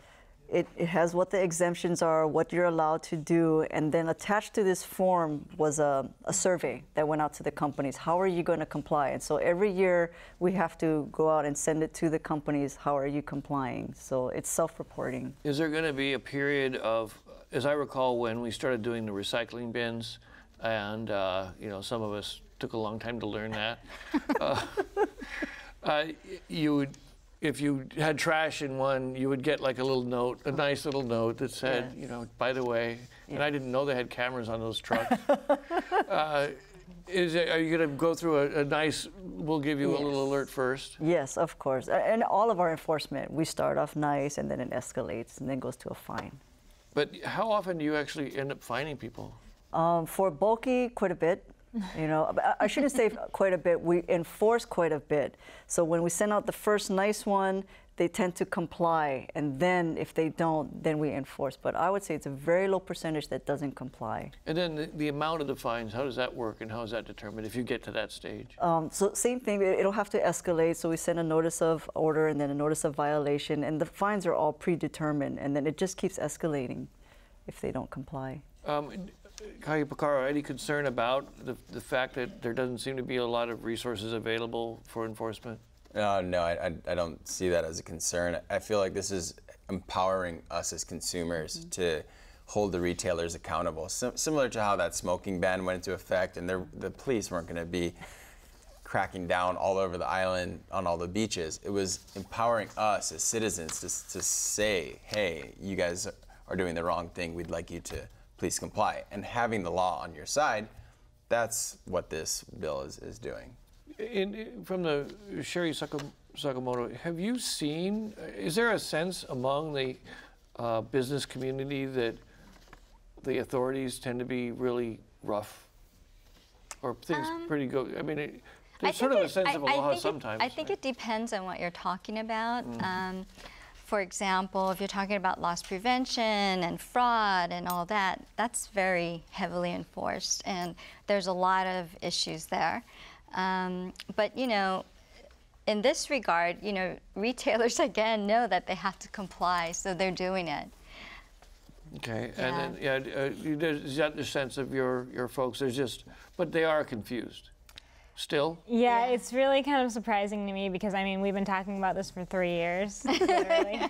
[SPEAKER 3] it has what the exemptions are, what you're allowed to do, and then attached to this form was a survey that went out to the companies. How are you going to comply? And so every year we have to go out and send it to the companies. How are you complying? So it's self-reporting.
[SPEAKER 1] Is there going to be a period of, as I recall, when we started doing the recycling bins, and some of us took a long time to learn that, if you had trash in one, you would get like a little note, a nice little note that said,
[SPEAKER 3] Yes.
[SPEAKER 1] By the way, and I didn't know they had cameras on those trucks. Are you going to go through a nice, we'll give you a little alert first?
[SPEAKER 3] Yes, of course. And all of our enforcement, we start off nice, and then it escalates, and then goes to a fine.
[SPEAKER 1] But how often do you actually end up fining people?
[SPEAKER 3] For bulky, quite a bit. I shouldn't say quite a bit. We enforce quite a bit. So when we send out the first nice one, they tend to comply. And then if they don't, then we enforce. But I would say it's a very low percentage that doesn't comply.
[SPEAKER 1] And then the amount of the fines, how does that work and how is that determined if you get to that stage?
[SPEAKER 3] So same thing, it'll have to escalate. So we send a notice of order and then a notice of violation. And the fines are all predetermined. And then it just keeps escalating if they don't comply.
[SPEAKER 1] Kai Picaro, any concern about the fact that there doesn't seem to be a lot of resources available for enforcement?
[SPEAKER 2] No, I don't see that as a concern. I feel like this is empowering us as consumers to hold the retailers accountable. Similar to how that smoking ban went into effect, and the police weren't going to be cracking down all over the island on all the beaches. It was empowering us as citizens to say, hey, you guys are doing the wrong thing. We'd like you to please comply. And having the law on your side, that's what this bill is doing.
[SPEAKER 1] From the Sherry Sakamoto, have you seen, is there a sense among the business community that the authorities tend to be really rough? Or things pretty good? I mean, there's sort of a sense of a law sometimes.
[SPEAKER 4] I think it depends on what you're talking about. For example, if you're talking about loss prevention and fraud and all that, that's very heavily enforced, and there's a lot of issues there. But in this regard, retailers again know that they have to comply, so they're doing it.
[SPEAKER 1] Okay, and then is that the sense of your folks? But they are confused. Still?
[SPEAKER 5] Yeah, it's really kind of surprising to me because, we've been talking about this for 3 years, literally.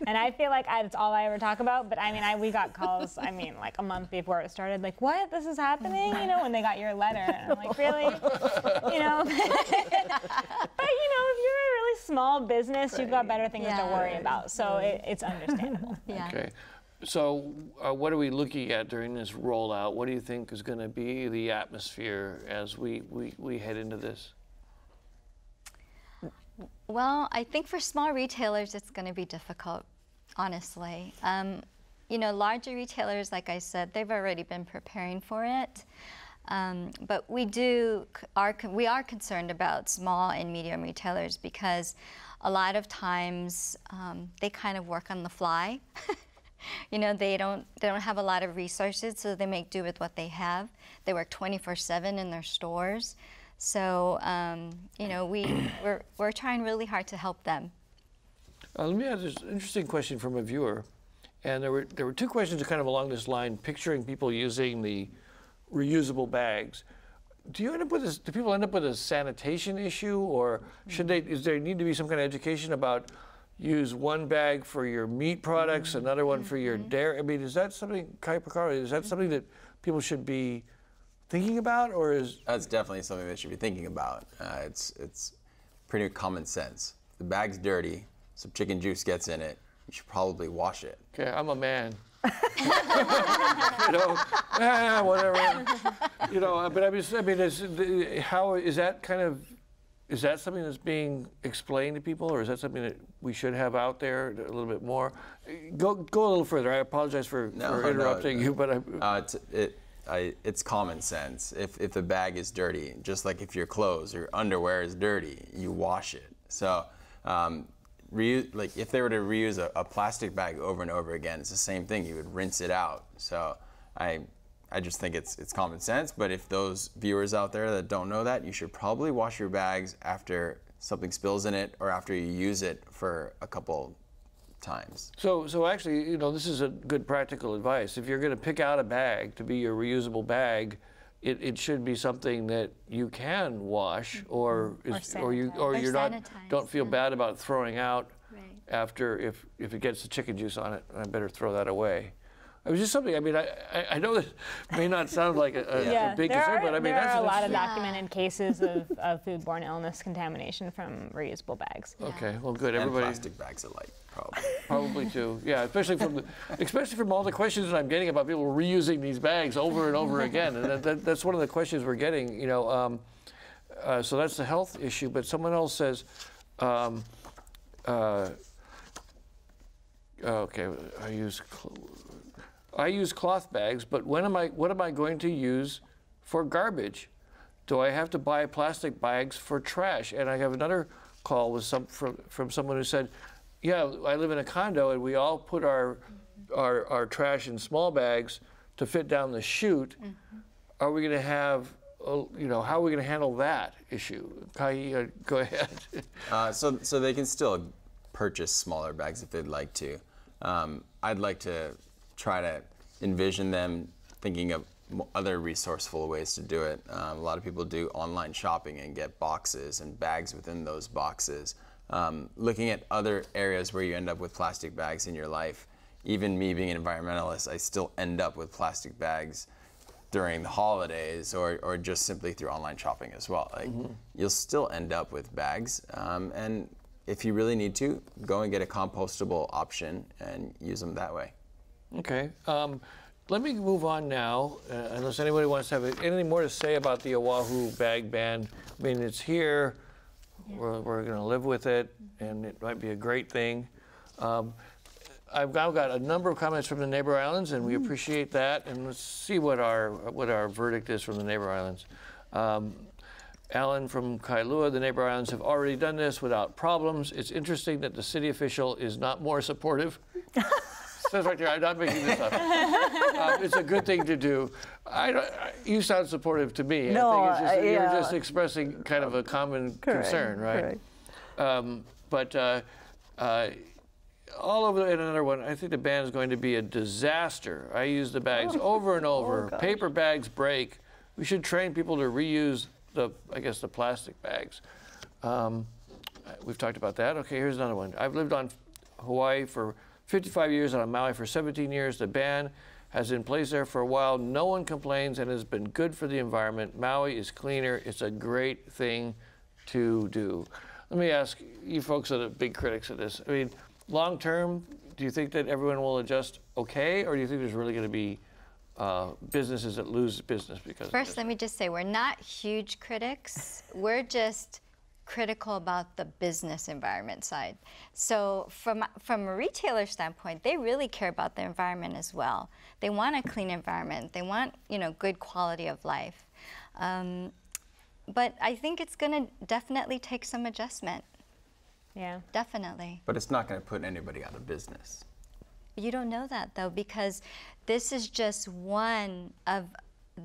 [SPEAKER 5] And I feel like that's all I ever talk about. But I mean, we got calls, I mean, like a month before it started, like, what? This is happening? You know, when they got your letter. And I'm like, really? You know? But, you know, if you're a really small business, you've got better things to worry about. So it's understandable.
[SPEAKER 4] Yeah.
[SPEAKER 1] Okay. So what are we looking at during this rollout? What do you think is going to be the atmosphere as we head into this?
[SPEAKER 4] Well, I think for small retailers, it's going to be difficult, honestly. You know, larger retailers, like I said, they've already been preparing for it. But we are concerned about small and medium retailers because a lot of times they kind of work on the fly. You know, they don't have a lot of resources, so they make do with what they have. They work 24/7 in their stores. So, you know, we're trying really hard to help them.
[SPEAKER 1] Let me ask this interesting question from a viewer, and there were two questions kind of along this line, picturing people using the reusable bags. Do people end up with a sanitation issue, or does there need to be some kind of education about use one bag for your meat products, another one for your dairy? I mean, is that something, Kai Picaro, is that something that people should be thinking about, or is?
[SPEAKER 2] That's definitely something they should be thinking about. It's pretty common sense. If the bag's dirty, some chicken juice gets in it, you should probably wash it.
[SPEAKER 1] Okay, I'm a man. You know, whatever. You know, but I mean, how is that kind of? Is that something that's being explained to people, or is that something that we should have out there a little bit more? Go a little further. I apologize for interrupting you, but
[SPEAKER 2] it's common sense. If the bag is dirty, just like if your clothes or underwear is dirty, you wash it. So, like if they were to reuse a plastic bag over and over again, it's the same thing. You would rinse it out. So, I just think it's common sense, but if those viewers out there that don't know that, you should probably wash your bags after something spills in it or after you use it for a couple times.
[SPEAKER 1] So actually, you know, this is a good practical advice. If you're going to pick out a bag to be your reusable bag, it should be something that you can wash or you don't feel bad about throwing out after if it gets the chicken juice on it. I better throw that away. It was just something. I mean, I know that may not sound like a big concern, but I mean,
[SPEAKER 5] there are a lot of documented cases of foodborne illness contamination from reusable bags.
[SPEAKER 1] Okay, well, good.
[SPEAKER 2] And
[SPEAKER 1] Everybody.
[SPEAKER 2] plastic bags alike, probably.
[SPEAKER 1] Probably too. Yeah, especially from all the questions that I'm getting about people reusing these bags over and over again, and that's one of the questions we're getting. You know, so that's the health issue. But someone else says. Okay, I use cloth bags, but what am I going to use for garbage? Do I have to buy plastic bags for trash? And I have another call with from someone who said, yeah, I live in a condo and we all put our trash in small bags to fit down the chute. Are we going to have, you know, how are we going to handle that issue? Kai, go ahead.
[SPEAKER 2] So they can still purchase smaller bags if they'd like to. I'd like to try to envision them thinking of other resourceful ways to do it. A lot of people do online shopping and get boxes and bags within those boxes. Looking at other areas where you end up with plastic bags in your life. Even me being an environmentalist, I still end up with plastic bags during the holidays or just simply through online shopping as well. Like, you'll still end up with bags. And if you really need to, go and get a compostable option and use them that way.
[SPEAKER 1] Okay. Let me move on now, unless anybody wants to have anything more to say about the Oahu bag ban. I mean, it's here. Yeah. We're going to live with it, and it might be a great thing. I've now got a number of comments from the neighbor islands, and we appreciate that. And let's see what our verdict is from the neighbor islands. Alan from Kailua, the neighbor islands have already done this without problems. It's interesting that the city official is not more supportive. Says right there, I'm not making this up. It's a good thing to do. You sound supportive to me.
[SPEAKER 3] No,
[SPEAKER 1] I think it's just, you're just expressing kind of a common concern, right? But all over, and another one, I think the ban is going to be a disaster. I use the bags over and over. Paper bags break. We should train people to reuse the plastic bags. We've talked about that. Okay, here's another one. I've lived on Hawaii for 55 years and on Maui for 17 years. The ban has been in place there for a while. No one complains and has been good for the environment. Maui is cleaner. It's a great thing to do. Let me ask you folks are the big critics of this. I mean, long term, do you think that everyone will adjust okay, or do you think there's really going to be businesses that lose business because
[SPEAKER 4] First, let me just say, we're not huge critics. We're just critical about the business environment side. So from a retailer standpoint, they really care about the environment as well. They want a clean environment. They want, good quality of life. But I think it's going to definitely take some adjustment.
[SPEAKER 5] Yeah.
[SPEAKER 4] Definitely.
[SPEAKER 2] But it's not going to put anybody out of business.
[SPEAKER 4] You don't know that, though, because this is just one of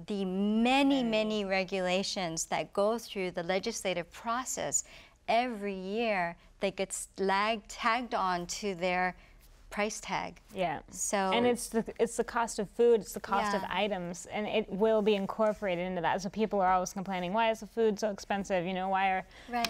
[SPEAKER 4] the many, many regulations that go through the legislative process every year that gets tagged on to their price tag.
[SPEAKER 5] Yeah.
[SPEAKER 4] So
[SPEAKER 5] and it's the cost of food, it's the cost of
[SPEAKER 4] Yeah.
[SPEAKER 5] items, and it will be incorporated into that. So people are always complaining, why is the food so expensive? Why are
[SPEAKER 4] Right.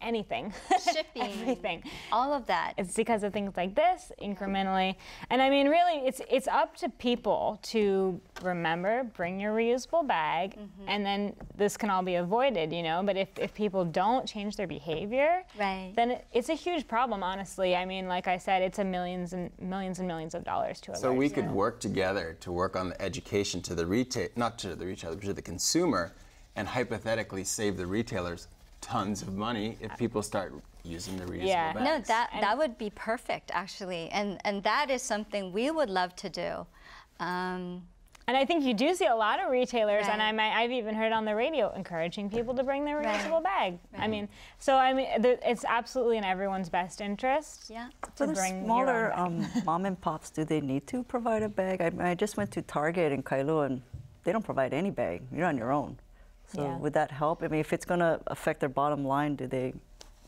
[SPEAKER 5] Anything,
[SPEAKER 4] shipping,
[SPEAKER 5] everything.
[SPEAKER 4] all of that.
[SPEAKER 5] It's because of things like this, incrementally. And I mean, really, it's up to people to remember, bring your reusable bag, and then this can all be avoided, But if people don't change their behavior,
[SPEAKER 4] Right.
[SPEAKER 5] then it's a huge problem, honestly. I mean, like I said, it's millions and millions of dollars to a
[SPEAKER 2] So
[SPEAKER 5] large
[SPEAKER 2] we could
[SPEAKER 5] scale.
[SPEAKER 2] work together to work on the education to the retail, not to the retailer, but to the consumer, and hypothetically save the retailers tons of money if people start using the reusable
[SPEAKER 5] Yeah.
[SPEAKER 2] bags.
[SPEAKER 4] No, that would be perfect, actually, and that is something we would love to do.
[SPEAKER 5] And I think you do see a lot of retailers,
[SPEAKER 4] Right.
[SPEAKER 5] and I've even heard on the radio encouraging people to bring their
[SPEAKER 4] Right.
[SPEAKER 5] reusable bag.
[SPEAKER 4] Right.
[SPEAKER 5] It's absolutely in everyone's best interest.
[SPEAKER 4] Yeah.
[SPEAKER 3] For
[SPEAKER 5] to
[SPEAKER 3] the
[SPEAKER 5] bring your
[SPEAKER 3] smaller
[SPEAKER 5] own
[SPEAKER 3] mom and pops, do they need to provide a bag? I just went to Target in Kailua, and they don't provide any bag. You're on your own. So
[SPEAKER 5] Yeah.
[SPEAKER 3] would that help? I mean, if it's going to affect their bottom line, do they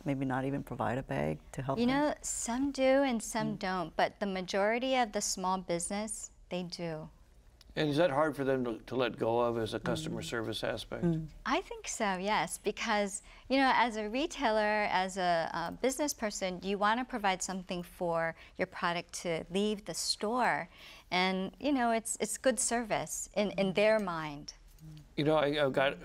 [SPEAKER 3] maybe not even provide a bag to help them?
[SPEAKER 4] Some do and some don't, but the majority of the small business, they do.
[SPEAKER 1] And is that hard for them to let go of as a customer service aspect?
[SPEAKER 4] I think so, yes, because, as a retailer, as a business person, you want to provide something for your product to leave the store. And, it's good service in their mind.
[SPEAKER 1] I've got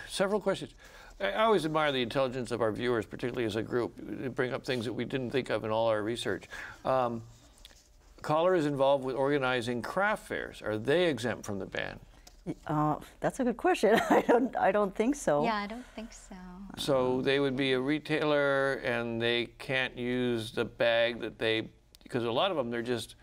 [SPEAKER 1] several questions. I always admire the intelligence of our viewers, particularly as a group. They bring up things that we didn't think of in all our research. Caller is involved with organizing craft fairs. Are they exempt from the ban?
[SPEAKER 3] That's a good question. I don't think so.
[SPEAKER 4] Yeah, I don't think so.
[SPEAKER 1] So they would be a retailer and they can't use the bag that because a lot of them, they're just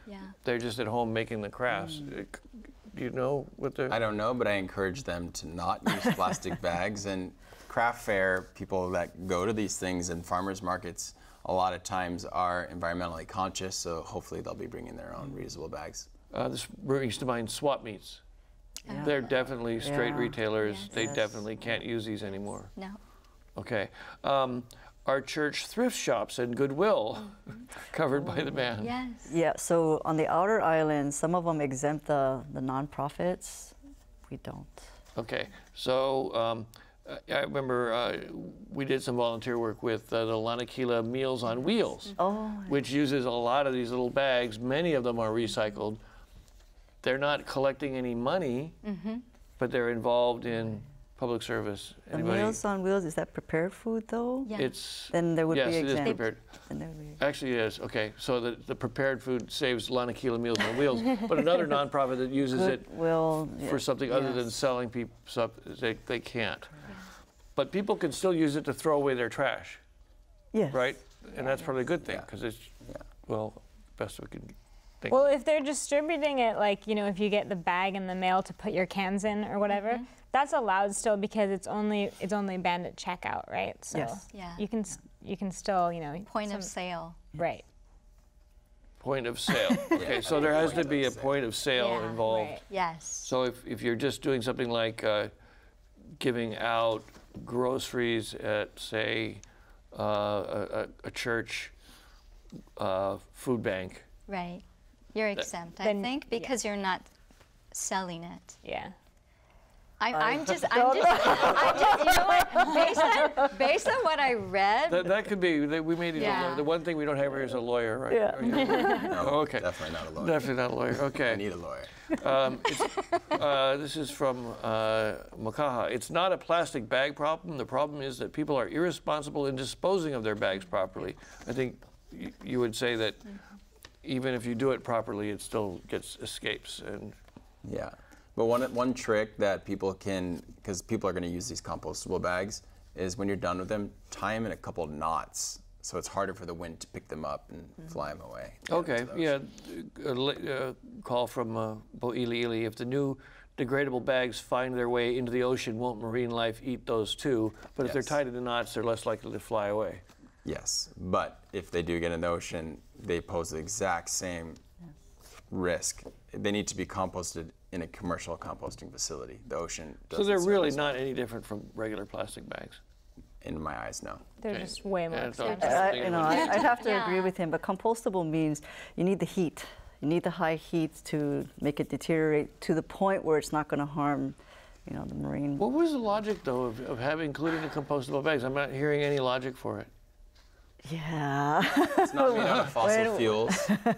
[SPEAKER 1] at home making the crafts. Do you know what they're?
[SPEAKER 2] I don't know, but I encourage them to not use plastic bags. And craft fair people that go to these things and farmers markets a lot of times are environmentally conscious, so hopefully they'll be bringing their own reusable bags.
[SPEAKER 1] This brings to mind swap meets.
[SPEAKER 4] Yeah.
[SPEAKER 1] They're definitely straight
[SPEAKER 3] Yeah.
[SPEAKER 1] retailers.
[SPEAKER 4] Yes.
[SPEAKER 1] They definitely can't use these anymore.
[SPEAKER 4] No.
[SPEAKER 1] Okay. Our church thrift shops and Goodwill covered by the ban.
[SPEAKER 4] Yes.
[SPEAKER 3] Yeah, so on the outer islands, some of them exempt the nonprofits. We don't.
[SPEAKER 1] Okay. So I remember we did some volunteer work with the Lanakila Meals on Wheels, which uses a lot of these little bags. Many of them are recycled. They're not collecting any money, but they're involved in public service.
[SPEAKER 3] The Meals on Wheels, is that prepared food though?
[SPEAKER 4] Yeah.
[SPEAKER 3] Then there would
[SPEAKER 1] yes,
[SPEAKER 3] be
[SPEAKER 1] it is
[SPEAKER 3] exempt.
[SPEAKER 1] prepared.
[SPEAKER 3] Then there would be-
[SPEAKER 1] Actually, it is. Okay, so the prepared food saves Lanakila Meals on Wheels, but another nonprofit that uses it
[SPEAKER 3] Goodwill,
[SPEAKER 1] for something other than
[SPEAKER 3] yes.
[SPEAKER 1] selling people stuff, they can't. But people can still use it to throw away their trash,
[SPEAKER 3] Yes.
[SPEAKER 1] right? And that's probably a good thing
[SPEAKER 2] Yeah.
[SPEAKER 1] because it's, well, best we can think.
[SPEAKER 5] Well, if they're distributing it, if you get the bag in the mail to put your cans in or whatever, that's allowed still because it's only banned at checkout, right? So
[SPEAKER 3] Yes.
[SPEAKER 4] Yeah.
[SPEAKER 5] you can still,
[SPEAKER 4] Point of sale.
[SPEAKER 5] Right.
[SPEAKER 1] Point of sale. Okay, so there has to be a point of sale
[SPEAKER 4] Yeah,
[SPEAKER 1] involved.
[SPEAKER 5] right.
[SPEAKER 4] Yes.
[SPEAKER 1] So if you're just doing something like giving out groceries at, say, a church food bank,
[SPEAKER 4] Right. You're exempt, I
[SPEAKER 5] Then-
[SPEAKER 4] think, because you're not selling it.
[SPEAKER 5] Yeah.
[SPEAKER 4] I'm just, you know what? Based on what I read.
[SPEAKER 1] That could be. We may need a
[SPEAKER 4] Yeah.
[SPEAKER 1] lawyer. The one thing we don't have here is a lawyer, right?
[SPEAKER 3] Yeah.
[SPEAKER 1] Are you a lawyer?
[SPEAKER 2] No,
[SPEAKER 1] Okay.
[SPEAKER 2] definitely not a lawyer.
[SPEAKER 1] Definitely not a lawyer. Okay.
[SPEAKER 2] I need a lawyer.
[SPEAKER 1] This is from Makaha. It's not a plastic bag problem. The problem is that people are irresponsible in disposing of their bags properly. I think you would say that even if you do it properly, it still escapes. And
[SPEAKER 2] Yeah. But one trick that people can, because people are going to use these compostable bags, is when you're done with them, tie them in a couple knots, so it's harder for the wind to pick them up and fly them away.
[SPEAKER 1] okay, yeah. A call from Bo'ili. If the new degradable bags find their way into the ocean, won't marine life eat those too? But if they're
[SPEAKER 2] Yes.
[SPEAKER 1] tied into knots, they're less likely to fly away.
[SPEAKER 2] Yes, but if they do get in the ocean, they pose the exact same risk. They need to be composted in a commercial composting facility. The ocean
[SPEAKER 1] So
[SPEAKER 2] doesn't
[SPEAKER 1] they're really
[SPEAKER 2] service
[SPEAKER 1] not any different from regular plastic bags.
[SPEAKER 2] in my eyes, no.
[SPEAKER 5] They're
[SPEAKER 1] Okay.
[SPEAKER 5] just way more
[SPEAKER 1] Yeah, so-
[SPEAKER 5] expensive.
[SPEAKER 3] I'd have to
[SPEAKER 4] Yeah.
[SPEAKER 3] agree with him, but compostable means you need the heat. You need the high heat to make it deteriorate to the point where it's not going to harm, the marine.
[SPEAKER 1] What was the logic, though, of including the compostable bags? I'm not hearing any logic for it.
[SPEAKER 3] Yeah.
[SPEAKER 2] It's not made out of fossil fuels.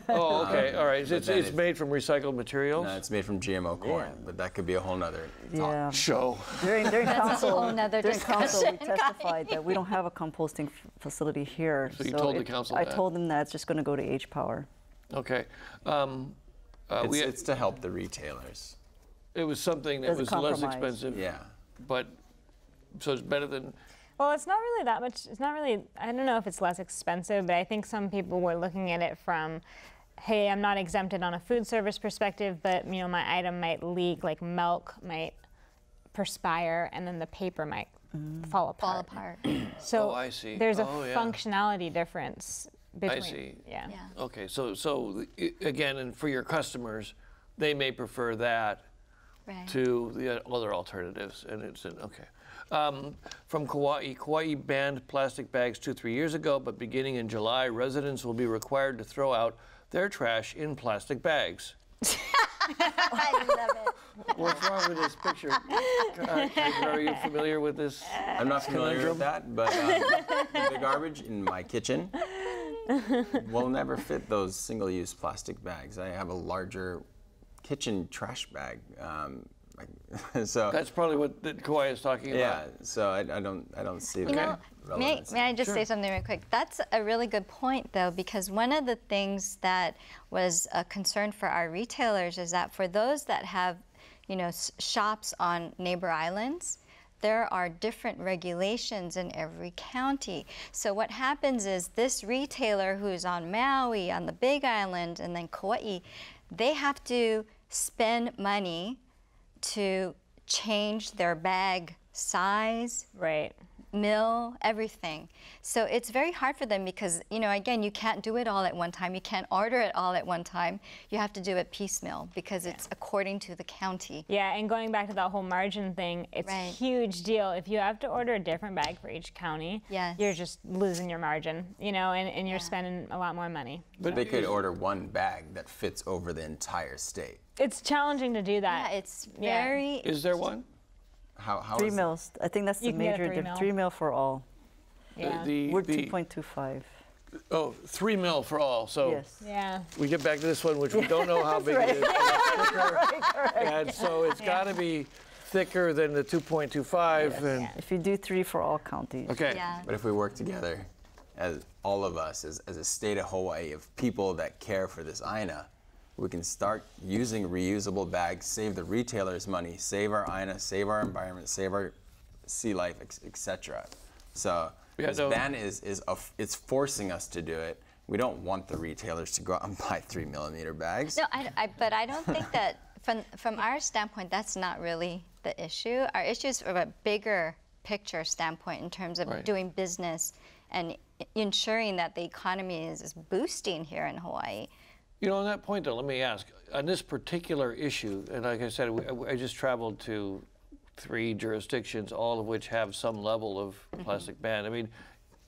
[SPEAKER 1] Oh, okay, all right.
[SPEAKER 2] but
[SPEAKER 1] It's
[SPEAKER 2] then
[SPEAKER 1] made from recycled materials?
[SPEAKER 2] No, it's made from GMO corn, but that could be a whole nother
[SPEAKER 3] Yeah.
[SPEAKER 1] Show.
[SPEAKER 3] During council,
[SPEAKER 4] whole nother
[SPEAKER 3] during council, we
[SPEAKER 4] discussion,
[SPEAKER 3] testified that we don't have a composting facility here.
[SPEAKER 1] So you told the council
[SPEAKER 3] I
[SPEAKER 1] that.
[SPEAKER 3] told them that it's just going to go to H-Power.
[SPEAKER 1] Okay.
[SPEAKER 2] It's to help the retailers.
[SPEAKER 1] It was something that
[SPEAKER 3] As a
[SPEAKER 1] was less
[SPEAKER 3] compromise.
[SPEAKER 1] expensive.
[SPEAKER 2] Yeah.
[SPEAKER 1] But, so it's better than,
[SPEAKER 5] Well, it's not really that much. It's not really, I don't know if it's less expensive, but I think some people were looking at it from, hey, I'm not exempted on a food service perspective, but my item might leak, like milk might perspire, and then the paper might fall apart. So
[SPEAKER 1] Oh, I see.
[SPEAKER 5] there's a
[SPEAKER 1] Oh, yeah.
[SPEAKER 5] functionality difference between.
[SPEAKER 1] see.
[SPEAKER 5] Yeah.
[SPEAKER 4] Yeah.
[SPEAKER 1] okay, so again, and for your customers, they may prefer that
[SPEAKER 4] Right.
[SPEAKER 1] to the other alternatives, and okay. From Kauai banned plastic bags 2-3 years ago, but beginning in July, residents will be required to throw out their trash in plastic bags.
[SPEAKER 4] I love it.
[SPEAKER 1] What's wrong with this picture? Are you familiar with this?
[SPEAKER 2] I'm not familiar with that, but the garbage in my kitchen will never fit those single-use plastic bags. I have a larger kitchen trash bag. So
[SPEAKER 1] That's probably what Kauai is talking about.
[SPEAKER 2] yeah, so I don't see the
[SPEAKER 4] May
[SPEAKER 2] relevance.
[SPEAKER 4] I just say something real quick? That's a really good point, though, because one of the things that was a concern for our retailers is that for those that have, shops on neighbor islands, there are different regulations in every county. So what happens is this retailer who's on Maui, on the Big Island, and then Kauai, they have to spend money to change their bag size,
[SPEAKER 5] Right.
[SPEAKER 4] mill, everything. So it's very hard for them because, again, you can't do it all at one time. You can't order it all at one time. You have to do it piecemeal because it's according to the county.
[SPEAKER 5] Yeah, and going back to that whole margin thing, it's a
[SPEAKER 4] Right.
[SPEAKER 5] huge deal. If you have to order a different bag for each county,
[SPEAKER 4] Yes.
[SPEAKER 5] you're just losing your margin, and you're spending a lot more money.
[SPEAKER 2] But they could order one bag that fits over the entire state.
[SPEAKER 5] It's challenging to do that.
[SPEAKER 4] Yeah, it's
[SPEAKER 5] Yeah.
[SPEAKER 4] very.
[SPEAKER 1] Is there one?
[SPEAKER 2] How
[SPEAKER 3] 3
[SPEAKER 2] is
[SPEAKER 3] mils. I think that's
[SPEAKER 5] You
[SPEAKER 3] the
[SPEAKER 5] can get a
[SPEAKER 3] major
[SPEAKER 5] 3 mil.
[SPEAKER 3] 3 mil for all.
[SPEAKER 5] Yeah.
[SPEAKER 3] We're 2.25.
[SPEAKER 1] Oh, 3 mil for all. So
[SPEAKER 3] Yes.
[SPEAKER 5] Yeah.
[SPEAKER 1] we get back to this one, which we don't know how big it is. It's thicker, and so it's got to be thicker than the 2.25. And
[SPEAKER 3] If you do 3 for all counties.
[SPEAKER 1] okay.
[SPEAKER 4] Yeah.
[SPEAKER 2] But if we work together, as all of us, as a state of Hawaii, of people that care for this INA, we can start using reusable bags, save the retailers money, save our INA, save our environment, save our sea life, etc. So
[SPEAKER 1] Yeah,
[SPEAKER 2] this
[SPEAKER 1] no.
[SPEAKER 2] ban it's forcing us to do it. We don't want the retailers to go out and buy 3mm bags.
[SPEAKER 4] No, but I don't think that from our standpoint, that's not really the issue. Our issue is from a bigger picture standpoint in terms of
[SPEAKER 1] Right.
[SPEAKER 4] doing business and ensuring that the economy is boosting here in Hawaii.
[SPEAKER 1] On that point, though, let me ask. On this particular issue, and like I said, I just traveled to 3 jurisdictions, all of which have some level of plastic ban. I mean,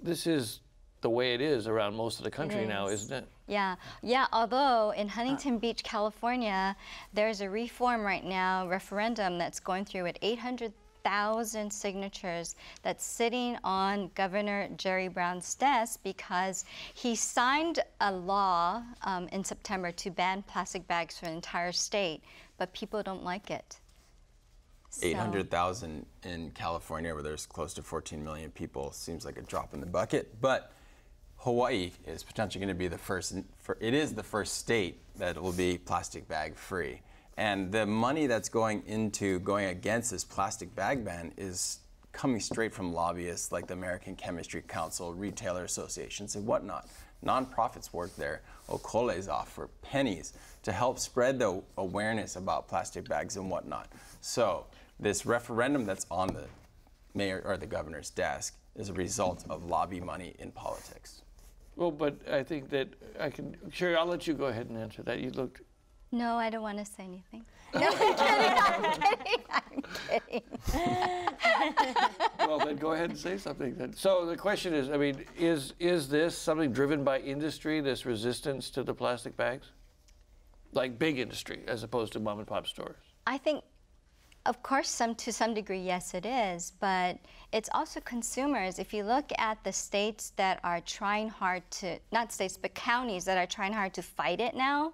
[SPEAKER 1] this is the way it is around most of the country now, isn't it?
[SPEAKER 4] Yeah, yeah. Although in Huntington Beach, California, there's a reform right now, referendum that's going through at 800,000 signatures that's sitting on Governor Jerry Brown's desk because he signed a law in September to ban plastic bags for the entire state, but people don't like it.
[SPEAKER 2] 800,000 in California, where there's close to 14 million people, seems like a drop in the bucket. But Hawaii is potentially going to be the first. It is the first state that will be plastic bag free, and the money that's going against this plastic bag ban is coming straight from lobbyists like the American Chemistry Council, retailer associations, and whatnot. Nonprofits work there. Okole's off for pennies to help spread the awareness about plastic bags and whatnot. So this referendum that's on the mayor or the governor's desk is a result of lobby money in politics.
[SPEAKER 1] Well, but I think that Sherry, I'll let you go ahead and answer that. You looked.
[SPEAKER 4] No, I don't want to say anything. No, I'm kidding.
[SPEAKER 1] Well, then go ahead and say something then. So the question is, I mean, is this something driven by industry, this resistance to the plastic bags? Like big industry as opposed to mom and pop stores?
[SPEAKER 4] I think, of course, to some degree, yes, it is, but it's also consumers. If you look at the states that are trying hard to, not states, but counties that are trying hard to fight it now,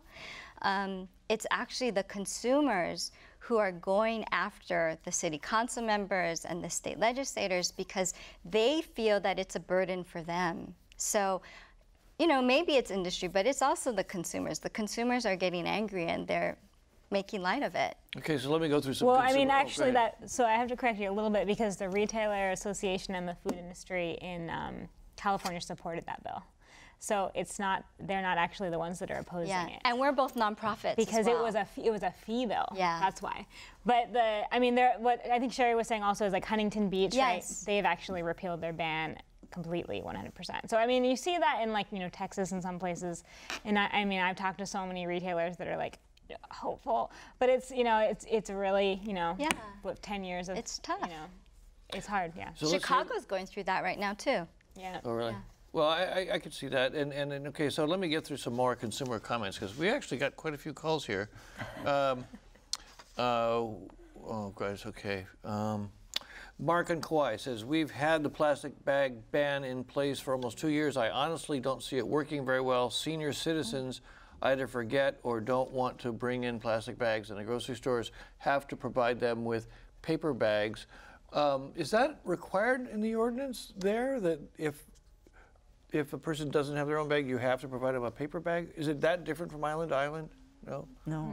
[SPEAKER 4] it's actually the consumers who are going after the city council members and the state legislators because they feel that it's a burden for them. So, you know, maybe it's industry, but it's also the consumers. The consumers are getting angry and they're making light of it.
[SPEAKER 1] Okay, so let me go through some.
[SPEAKER 5] Well, I mean, actually, so I have to correct you a little bit because the Retailer Association and the food industry in California supported that bill. So they're not actually the ones that are opposing it.
[SPEAKER 4] And we're both nonprofits
[SPEAKER 5] because
[SPEAKER 4] as well.
[SPEAKER 5] it was a fee bill.
[SPEAKER 4] Yeah,
[SPEAKER 5] that's why. But what I think Sherry was saying also is like Huntington Beach, right? They've actually repealed their ban completely, 100%. So I mean, you see that in Texas and some places, and I mean, I've talked to so many retailers that are like hopeful, but it's really what 10 years of
[SPEAKER 4] it's tough.
[SPEAKER 5] It's hard. Yeah.
[SPEAKER 1] So
[SPEAKER 4] Chicago's going through that right now too.
[SPEAKER 5] Yeah.
[SPEAKER 1] Oh really?
[SPEAKER 4] Yeah.
[SPEAKER 1] Well, I could see that, and okay, so let me get through some more consumer comments because we actually got quite a few calls here. Oh, guys, okay. Mark and Kauai says, we've had the plastic bag ban in place for almost 2 years. I honestly don't see it working very well. Senior citizens either forget or don't want to bring in plastic bags, and the grocery stores have to provide them with paper bags. Is that required in the ordinance there, that if a person doesn't have their own bag, you have to provide them a paper bag? Is it that different from island to island? No?
[SPEAKER 3] No.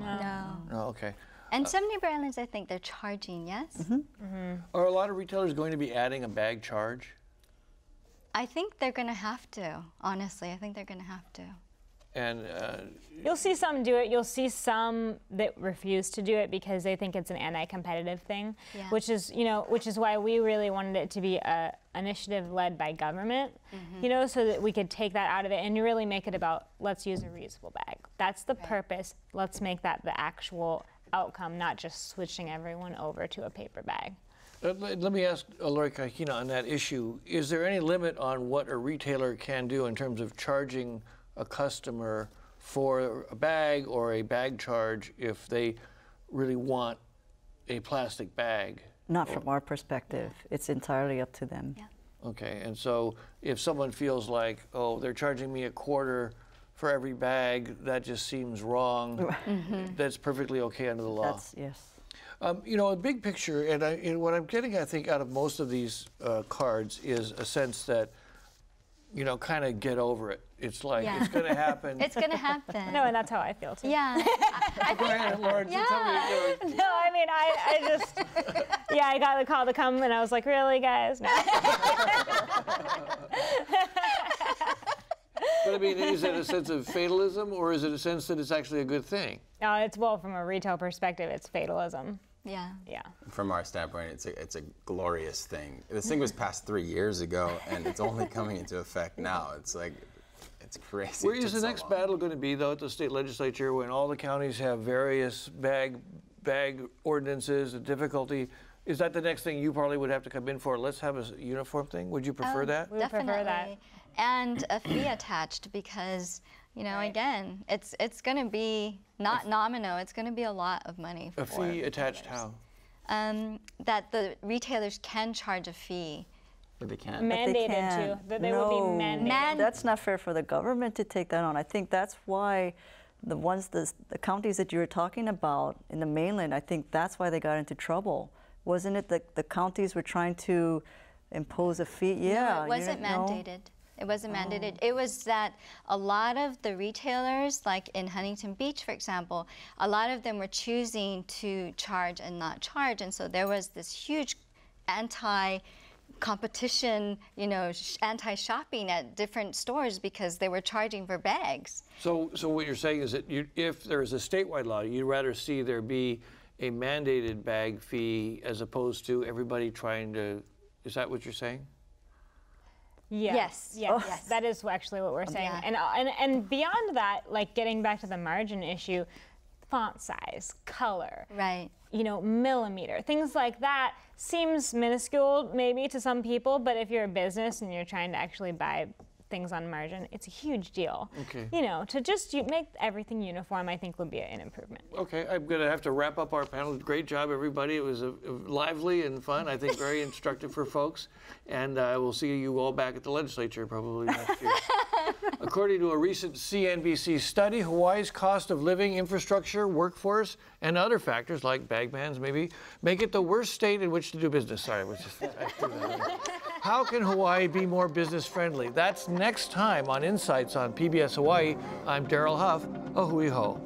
[SPEAKER 1] No, okay.
[SPEAKER 4] And some neighbor islands, I think they're charging, yes?
[SPEAKER 3] Mm-hmm.
[SPEAKER 5] Mm-hmm.
[SPEAKER 1] Are a lot of retailers going to be adding a bag charge?
[SPEAKER 4] I think they're going to have to, honestly. I think they're going to have to.
[SPEAKER 1] And
[SPEAKER 5] you'll see some do it. You'll see some that refuse to do it because they think it's an anti-competitive thing, which is why we really wanted it to be a initiative led by government, so that we could take that out of it and really make it about let's use a reusable bag. That's the purpose. Let's make that the actual outcome, not just switching everyone over to a paper bag.
[SPEAKER 1] Let me ask Lori Kahina on that issue. Is there any limit on what a retailer can do in terms of charging a customer for a bag or a bag charge if they really want a plastic bag?
[SPEAKER 3] Not from our perspective. It's entirely up to them.
[SPEAKER 4] Yeah.
[SPEAKER 1] Okay, and so if someone feels like, oh, they're charging me $0.25 for every bag, that just seems wrong, that's perfectly okay under the law.
[SPEAKER 3] Yes.
[SPEAKER 1] A big picture, and what I'm getting, I think, out of most of these cards is a sense that, kind of get over it. It's like, it's going to happen.
[SPEAKER 4] It's going to happen.
[SPEAKER 5] No, and that's how I feel, too.
[SPEAKER 4] Yeah.
[SPEAKER 1] Go ahead, Lauren. Tell me.
[SPEAKER 5] No, I mean, I just, I got the call to come, and I was like, really, guys? No.
[SPEAKER 1] But I mean, is it a sense of fatalism, or is it a sense that it's actually a good thing?
[SPEAKER 5] No, from a retail perspective, it's fatalism.
[SPEAKER 4] Yeah.
[SPEAKER 5] Yeah.
[SPEAKER 2] From our standpoint, it's a glorious thing. This thing was passed 3 years ago, and it's only coming into effect now. It's like, it's crazy.
[SPEAKER 1] Where is the next battle going to be, though, at the state legislature when all the counties have various bag ordinances and difficulty? Is that the next thing you probably would have to come in for? Let's have a uniform thing. Would you prefer that?
[SPEAKER 5] We would prefer that.
[SPEAKER 4] and a fee attached because, you know, again, it's going to be not nominal. It's going to be a lot of money.
[SPEAKER 1] A fee attached how?
[SPEAKER 4] That the retailers can charge a fee.
[SPEAKER 2] But they can't.
[SPEAKER 5] Mandated to. That they will be mandated.
[SPEAKER 3] That's not fair for the government to take that on. I think that's why the counties that you were talking about in the mainland, I think that's why they got into trouble. Wasn't it that the counties were trying to impose a fee? Yeah.
[SPEAKER 4] No, it wasn't mandated. It wasn't mandated. It was that a lot of the retailers, like in Huntington Beach, for example, a lot of them were choosing to charge and not charge. And so there was this huge anti-competition, you know, anti-shopping at different stores because they were charging for bags.
[SPEAKER 1] So what you're saying is that if there is a statewide law, you'd rather see there be a mandated bag fee as opposed to everybody trying to, is that what you're saying?
[SPEAKER 5] Yes. Yes. That is actually what we're saying.
[SPEAKER 4] Yeah.
[SPEAKER 5] And beyond that, like getting back to the margin issue, font size, color,
[SPEAKER 4] right?
[SPEAKER 5] You know, millimeter, things like that seems minuscule maybe to some people, but if you're a business and you're trying to actually buy things on margin, it's a huge deal.
[SPEAKER 1] Okay.
[SPEAKER 5] You know, to just make everything uniform, I think would be an improvement.
[SPEAKER 1] Okay, I'm going to have to wrap up our panel. Great job, everybody. It was lively and fun. I think very instructive for folks. And we'll see you all back at the legislature probably next year. According to a recent CNBC study, Hawaii's cost of living, infrastructure, workforce, and other factors like bag bans maybe make it the worst state in which to do business. Sorry, I threw that in. How can Hawaii be more business friendly? That's next time on Insights on PBS Hawaii. I'm Daryl Huff. A hui hou.